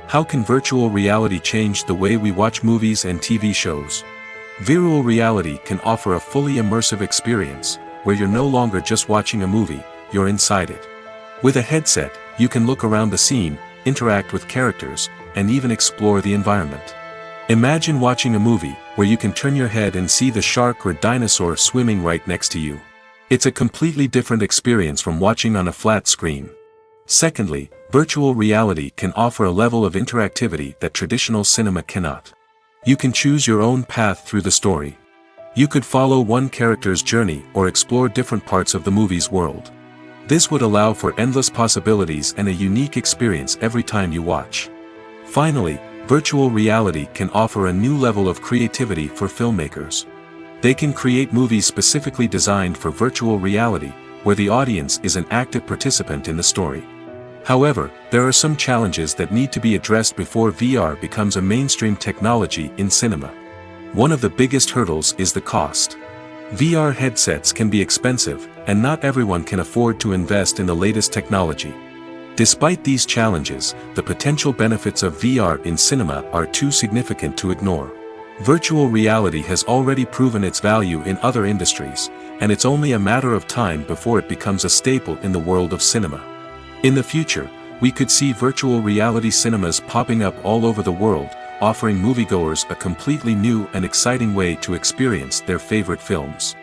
How can virtual reality change the way we watch movies and TV shows? Virtual reality can offer a fully immersive experience, where you're no longer just watching a movie, you're inside it. With a headset, you can look around the scene, interact with characters, and even explore the environment. Imagine watching a movie, where you can turn your head and see the shark or dinosaur swimming right next to you. It's a completely different experience from watching on a flat screen. Secondly, virtual reality can offer a level of interactivity that traditional cinema cannot. You can choose your own path through the story. You could follow one character's journey or explore different parts of the movie's world. This would allow for endless possibilities and a unique experience every time you watch. Finally, virtual reality can offer a new level of creativity for filmmakers. They can create movies specifically designed for virtual reality, where the audience is an active participant in the story. However, there are some challenges that need to be addressed before VR becomes a mainstream technology in cinema. One of the biggest hurdles is the cost. VR headsets can be expensive, and not everyone can afford to invest in the latest technology. Despite these challenges, the potential benefits of VR in cinema are too significant to ignore. Virtual reality has already proven its value in other industries, and it's only a matter of time before it becomes a staple in the world of cinema. In the future, we could see virtual reality cinemas popping up all over the world, offering moviegoers a completely new and exciting way to experience their favorite films.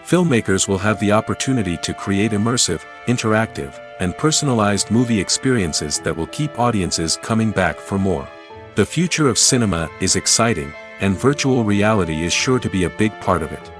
Filmmakers will have the opportunity to create immersive, interactive, and personalized movie experiences that will keep audiences coming back for more. The future of cinema is exciting, and virtual reality is sure to be a big part of it.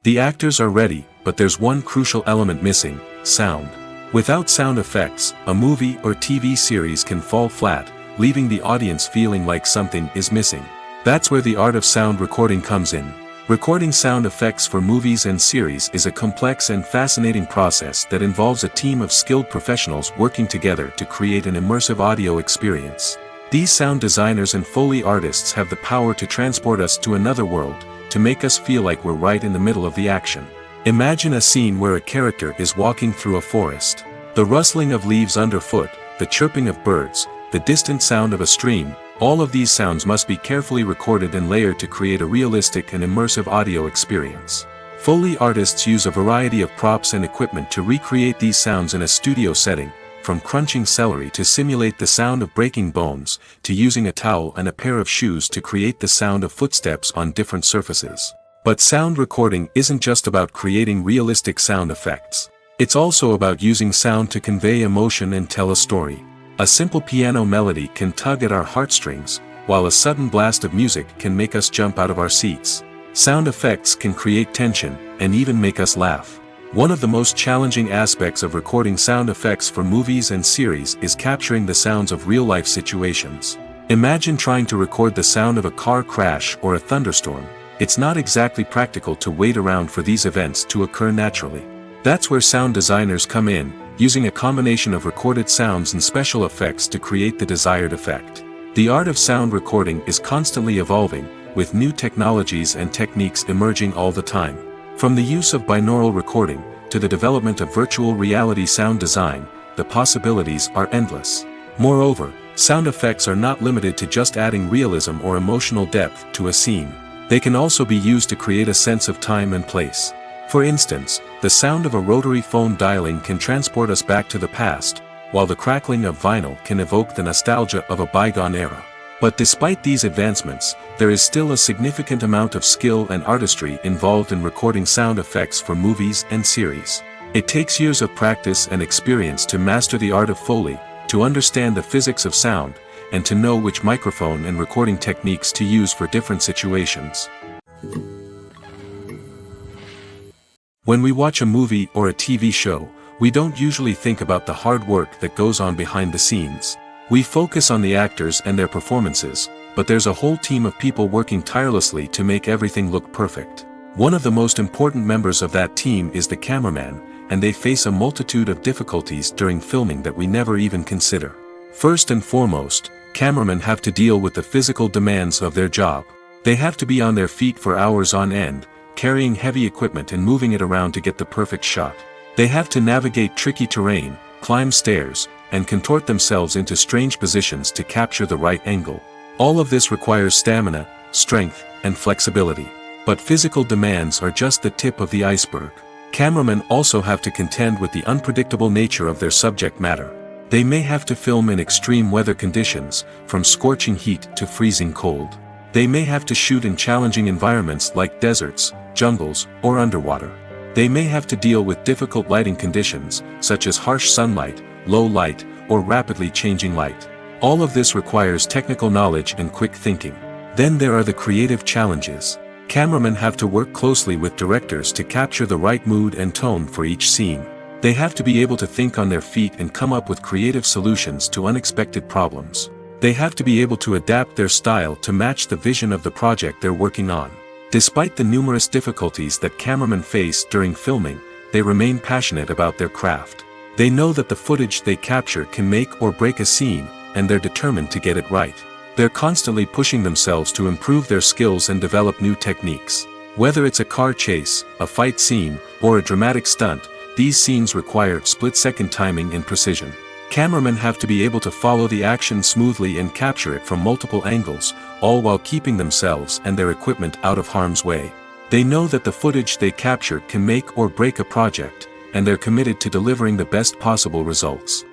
The actors are ready, but there's one crucial element missing: sound. Without sound effects, a movie or TV series can fall flat, leaving the audience feeling like something is missing. That's where the art of sound recording comes in. Recording sound effects for movies and series is a complex and fascinating process that involves a team of skilled professionals working together to create an immersive audio experience. These sound designers and Foley artists have the power to transport us to another world, to make us feel like we're right in the middle of the action. Imagine a scene where a character is walking through a forest. The rustling of leaves underfoot, the chirping of birds, the distant sound of a stream, all of these sounds must be carefully recorded and layered to create a realistic and immersive audio experience. Foley artists use a variety of props and equipment to recreate these sounds in a studio setting, from crunching celery to simulate the sound of breaking bones, to using a towel and a pair of shoes to create the sound of footsteps on different surfaces. But sound recording isn't just about creating realistic sound effects. It's also about using sound to convey emotion and tell a story. A simple piano melody can tug at our heartstrings, while a sudden blast of music can make us jump out of our seats. Sound effects can create tension, and even make us laugh. One of the most challenging aspects of recording sound effects for movies and series is capturing the sounds of real-life situations. Imagine trying to record the sound of a car crash or a thunderstorm. It's not exactly practical to wait around for these events to occur naturally. That's where sound designers come in, using a combination of recorded sounds and special effects to create the desired effect. The art of sound recording is constantly evolving, with new technologies and techniques emerging all the time. From the use of binaural recording, to the development of virtual reality sound design, the possibilities are endless. Moreover, sound effects are not limited to just adding realism or emotional depth to a scene. They can also be used to create a sense of time and place. For instance, the sound of a rotary phone dialing can transport us back to the past, while the crackling of vinyl can evoke the nostalgia of a bygone era. But despite these advancements, there is still a significant amount of skill and artistry involved in recording sound effects for movies and series. It takes years of practice and experience to master the art of Foley, to understand the physics of sound, and to know which microphone and recording techniques to use for different situations. When we watch a movie or a TV show, we don't usually think about the hard work that goes on behind the scenes. We focus on the actors and their performances, but there's a whole team of people working tirelessly to make everything look perfect. One of the most important members of that team is the cameraman, and they face a multitude of difficulties during filming that we never even consider. First and foremost, cameramen have to deal with the physical demands of their job. They have to be on their feet for hours on end, carrying heavy equipment and moving it around to get the perfect shot. They have to navigate tricky terrain, climb stairs, and contort themselves into strange positions to capture the right angle. All of this requires stamina, strength, and flexibility. But physical demands are just the tip of the iceberg. Cameramen also have to contend with the unpredictable nature of their subject matter. They may have to film in extreme weather conditions, from scorching heat to freezing cold. They may have to shoot in challenging environments like deserts, jungles, or underwater. They may have to deal with difficult lighting conditions, such as harsh sunlight, low light, or rapidly changing light. All of this requires technical knowledge and quick thinking. Then there are the creative challenges. Cameramen have to work closely with directors to capture the right mood and tone for each scene. They have to be able to think on their feet and come up with creative solutions to unexpected problems. They have to be able to adapt their style to match the vision of the project they're working on. Despite the numerous difficulties that cameramen face during filming, they remain passionate about their craft. They know that the footage they capture can make or break a scene, and they're determined to get it right. They're constantly pushing themselves to improve their skills and develop new techniques. Whether it's a car chase, a fight scene, or a dramatic stunt, these scenes require split-second timing and precision. Cameramen have to be able to follow the action smoothly and capture it from multiple angles, all while keeping themselves and their equipment out of harm's way. They know that the footage they capture can make or break a project, and they're committed to delivering the best possible results.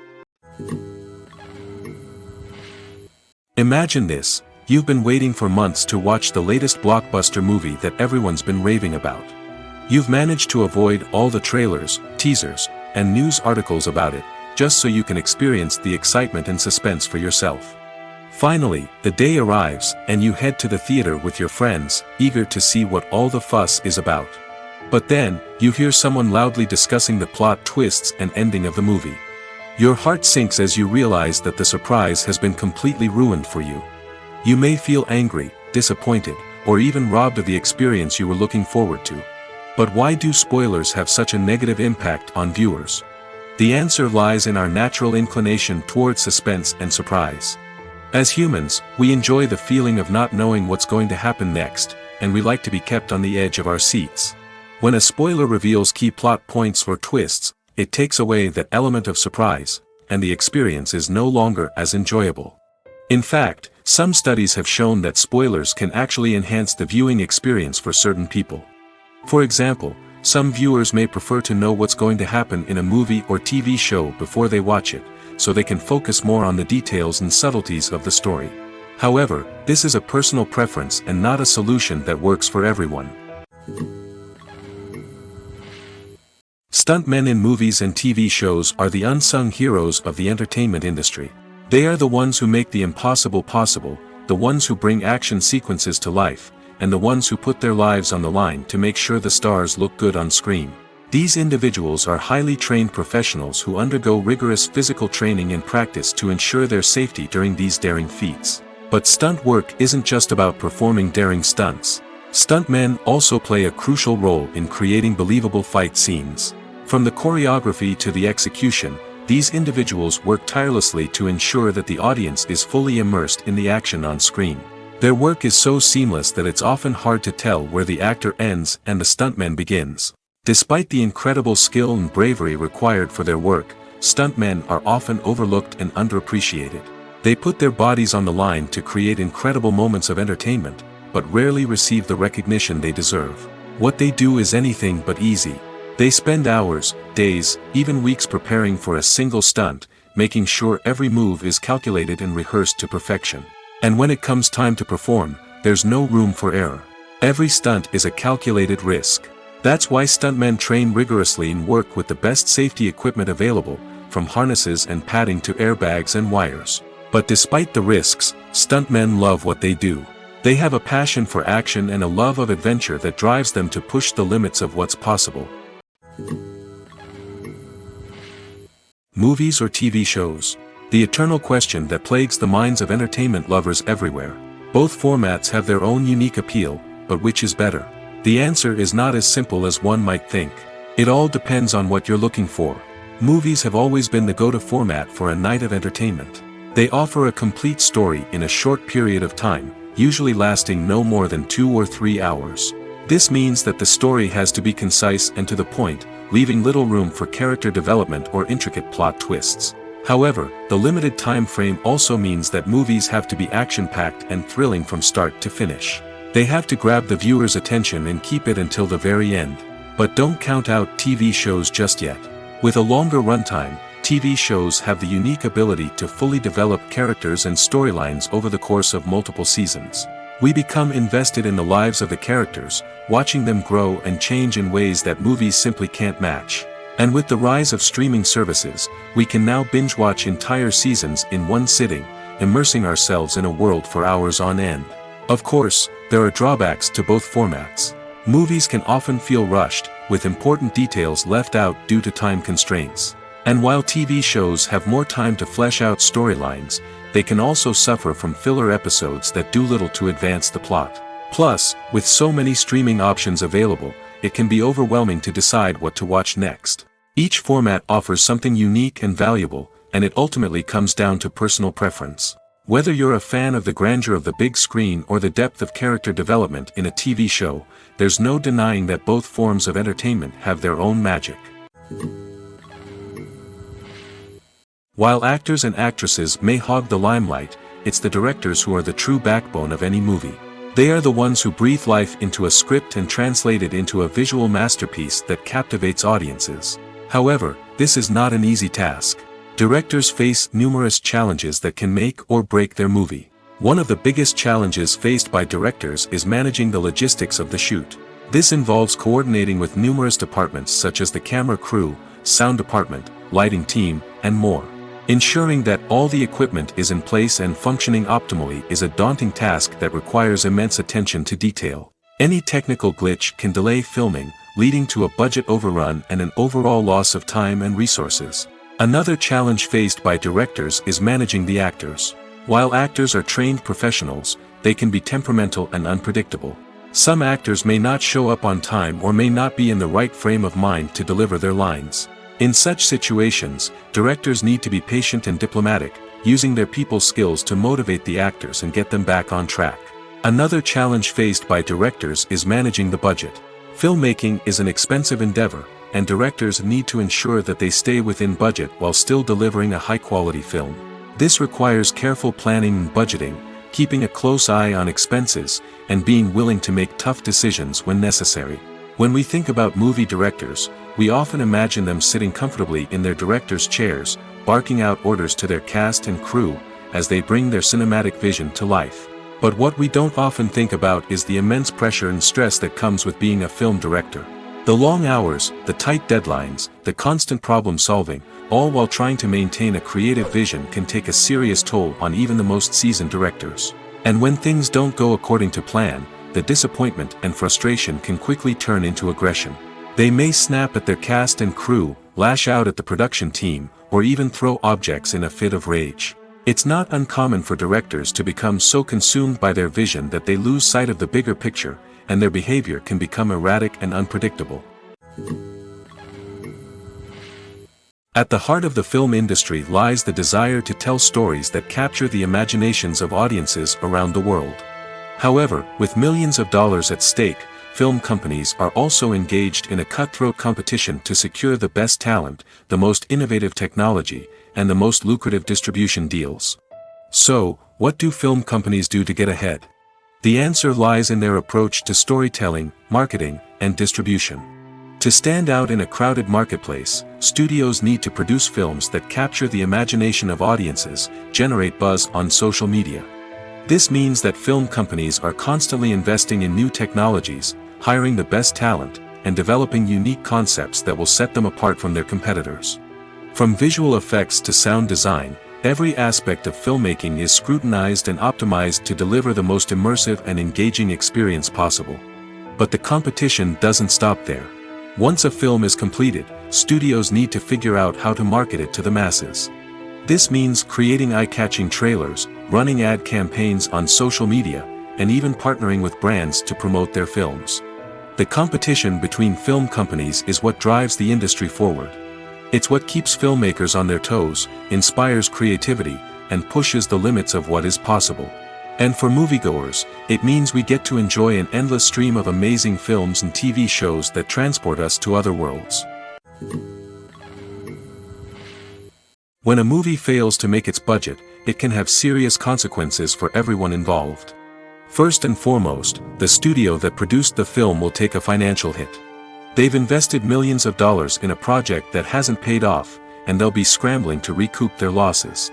Imagine this: You've been waiting for months to watch the latest blockbuster movie that everyone's been raving about. You've managed to avoid all the trailers, teasers, and news articles about it, just so you can experience the excitement and suspense for yourself. Finally, the day arrives, and you head to the theater with your friends, eager to see what all the fuss is about. But then, you hear someone loudly discussing the plot twists and ending of the movie. Your heart sinks as you realize that the surprise has been completely ruined for you. You may feel angry, disappointed, or even robbed of the experience you were looking forward to. But why do spoilers have such a negative impact on viewers? The answer lies in our natural inclination toward suspense and surprise. As humans, we enjoy the feeling of not knowing what's going to happen next, and we like to be kept on the edge of our seats. When a spoiler reveals key plot points or twists, it takes away that element of surprise, and the experience is no longer as enjoyable. In fact, some studies have shown that spoilers can actually enhance the viewing experience for certain people. For example, some viewers may prefer to know what's going to happen in a movie or TV show before they watch it, so they can focus more on the details and subtleties of the story. However, this is a personal preference and not a solution that works for everyone. Stuntmen in movies and TV shows are the unsung heroes of the entertainment industry. They are the ones who make the impossible possible, the ones who bring action sequences to life, and the ones who put their lives on the line to make sure the stars look good on screen. These individuals are highly trained professionals who undergo rigorous physical training and practice to ensure their safety during these daring feats. But stunt work isn't just about performing daring stunts. Stuntmen also play a crucial role in creating believable fight scenes. From the choreography to the execution, these individuals work tirelessly to ensure that the audience is fully immersed in the action on screen. Their work is so seamless that it's often hard to tell where the actor ends and the stuntman begins. Despite the incredible skill and bravery required for their work, stuntmen are often overlooked and underappreciated. They put their bodies on the line to create incredible moments of entertainment, but rarely receive the recognition they deserve. What they do is anything but easy. They spend hours, days, even weeks preparing for a single stunt, making sure every move is calculated and rehearsed to perfection. And when it comes time to perform, there's no room for error. Every stunt is a calculated risk. That's why stuntmen train rigorously and work with the best safety equipment available, from harnesses and padding to airbags and wires. But despite the risks, stuntmen love what they do. They have a passion for action and a love of adventure that drives them to push the limits of what's possible. Movies or TV shows? The eternal question that plagues the minds of entertainment lovers everywhere. Both formats have their own unique appeal, but which is better? The answer is not as simple as one might think. It all depends on what you're looking for. Movies have always been the go-to format for a night of entertainment. They offer a complete story in a short period of time, usually lasting no more than 2 or 3 hours. This means that the story has to be concise and to the point, leaving little room for character development or intricate plot twists. However, the limited time frame also means that movies have to be action-packed and thrilling from start to finish. They have to grab the viewer's attention and keep it until the very end. But don't count out TV shows just yet. With a longer runtime, TV shows have the unique ability to fully develop characters and storylines over the course of multiple seasons. We become invested in the lives of the characters, watching them grow and change in ways that movies simply can't match. And with the rise of streaming services, we can now binge-watch entire seasons in one sitting, immersing ourselves in a world for hours on end. Of course, there are drawbacks to both formats. Movies can often feel rushed, with important details left out due to time constraints. And while TV shows have more time to flesh out storylines, they can also suffer from filler episodes that do little to advance the plot. Plus, with so many streaming options available, it can be overwhelming to decide what to watch next. Each format offers something unique and valuable, and it ultimately comes down to personal preference. Whether you're a fan of the grandeur of the big screen or the depth of character development in a TV show, there's no denying that both forms of entertainment have their own magic. While actors and actresses may hog the limelight, it's the directors who are the true backbone of any movie. They are the ones who breathe life into a script and translate it into a visual masterpiece that captivates audiences. However, this is not an easy task. Directors face numerous challenges that can make or break their movie. One of the biggest challenges faced by directors is managing the logistics of the shoot. This involves coordinating with numerous departments such as the camera crew, sound department, lighting team, and more. Ensuring that all the equipment is in place and functioning optimally is a daunting task that requires immense attention to detail. Any technical glitch can delay filming, leading to a budget overrun and an overall loss of time and resources. Another challenge faced by directors is managing the actors. While actors are trained professionals, they can be temperamental and unpredictable. Some actors may not show up on time or may not be in the right frame of mind to deliver their lines. In such situations, directors need to be patient and diplomatic, using their people skills to motivate the actors and get them back on track. Another challenge faced by directors is managing the budget. Filmmaking is an expensive endeavor, and directors need to ensure that they stay within budget while still delivering a high-quality film. This requires careful planning and budgeting, keeping a close eye on expenses, and being willing to make tough decisions when necessary. When we think about movie directors, we often imagine them sitting comfortably in their director's chairs, barking out orders to their cast and crew, as they bring their cinematic vision to life. But what we don't often think about is the immense pressure and stress that comes with being a film director. The long hours, the tight deadlines, the constant problem solving, all while trying to maintain a creative vision can take a serious toll on even the most seasoned directors. And when things don't go according to plan, the disappointment and frustration can quickly turn into aggression. They may snap at their cast and crew, lash out at the production team, or even throw objects in a fit of rage. It's not uncommon for directors to become so consumed by their vision that they lose sight of the bigger picture, and their behavior can become erratic and unpredictable. At the heart of the film industry lies the desire to tell stories that capture the imaginations of audiences around the world. However, with millions of dollars at stake, film companies are also engaged in a cutthroat competition to secure the best talent, the most innovative technology, and the most lucrative distribution deals. So, what do film companies do to get ahead? The answer lies in their approach to storytelling, marketing, and distribution. To stand out in a crowded marketplace, studios need to produce films that capture the imagination of audiences, generate buzz on social media. This means that film companies are constantly investing in new technologies, hiring the best talent, and developing unique concepts that will set them apart from their competitors. From visual effects to sound design, every aspect of filmmaking is scrutinized and optimized to deliver the most immersive and engaging experience possible. But the competition doesn't stop there. Once a film is completed, studios need to figure out how to market it to the masses. This means creating eye-catching trailers, running ad campaigns on social media, and even partnering with brands to promote their films. The competition between film companies is what drives the industry forward. It's what keeps filmmakers on their toes, inspires creativity, and pushes the limits of what is possible. And for moviegoers, it means we get to enjoy an endless stream of amazing films and TV shows that transport us to other worlds. When a movie fails to make its budget, it can have serious consequences for everyone involved. First and foremost, the studio that produced the film will take a financial hit. They've invested millions of dollars in a project that hasn't paid off, and they'll be scrambling to recoup their losses.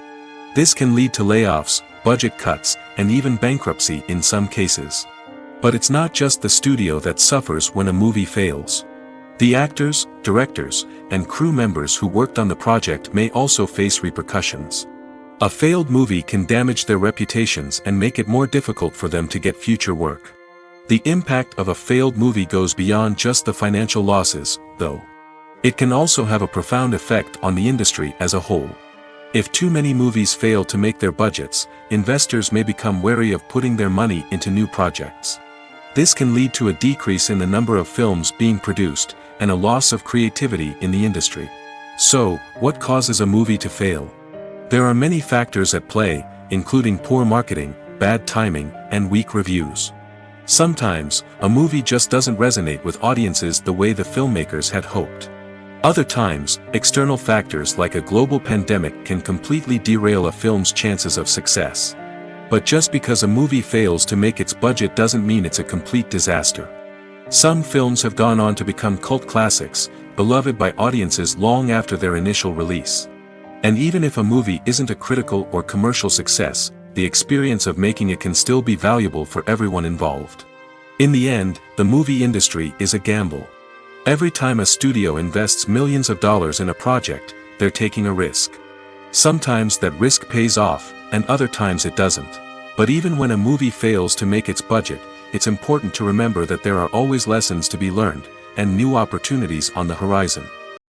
This can lead to layoffs, budget cuts, and even bankruptcy in some cases. But it's not just the studio that suffers when a movie fails. The actors, directors, and crew members who worked on the project may also face repercussions. A failed movie can damage their reputations and make it more difficult for them to get future work. The impact of a failed movie goes beyond just the financial losses, though. It can also have a profound effect on the industry as a whole. If too many movies fail to make their budgets, investors may become wary of putting their money into new projects. This can lead to a decrease in the number of films being produced, and a loss of creativity in the industry. So, what causes a movie to fail? There are many factors at play, including poor marketing, bad timing, and weak reviews. Sometimes, a movie just doesn't resonate with audiences the way the filmmakers had hoped. Other times, external factors like a global pandemic can completely derail a film's chances of success. But just because a movie fails to make its budget doesn't mean it's a complete disaster. Some films have gone on to become cult classics, beloved by audiences long after their initial release. And even if a movie isn't a critical or commercial success, the experience of making it can still be valuable for everyone involved. In the end, the movie industry is a gamble. Every time a studio invests millions of dollars in a project, they're taking a risk. Sometimes that risk pays off, and other times it doesn't. But even when a movie fails to make its budget, it's important to remember that there are always lessons to be learned, and new opportunities on the horizon.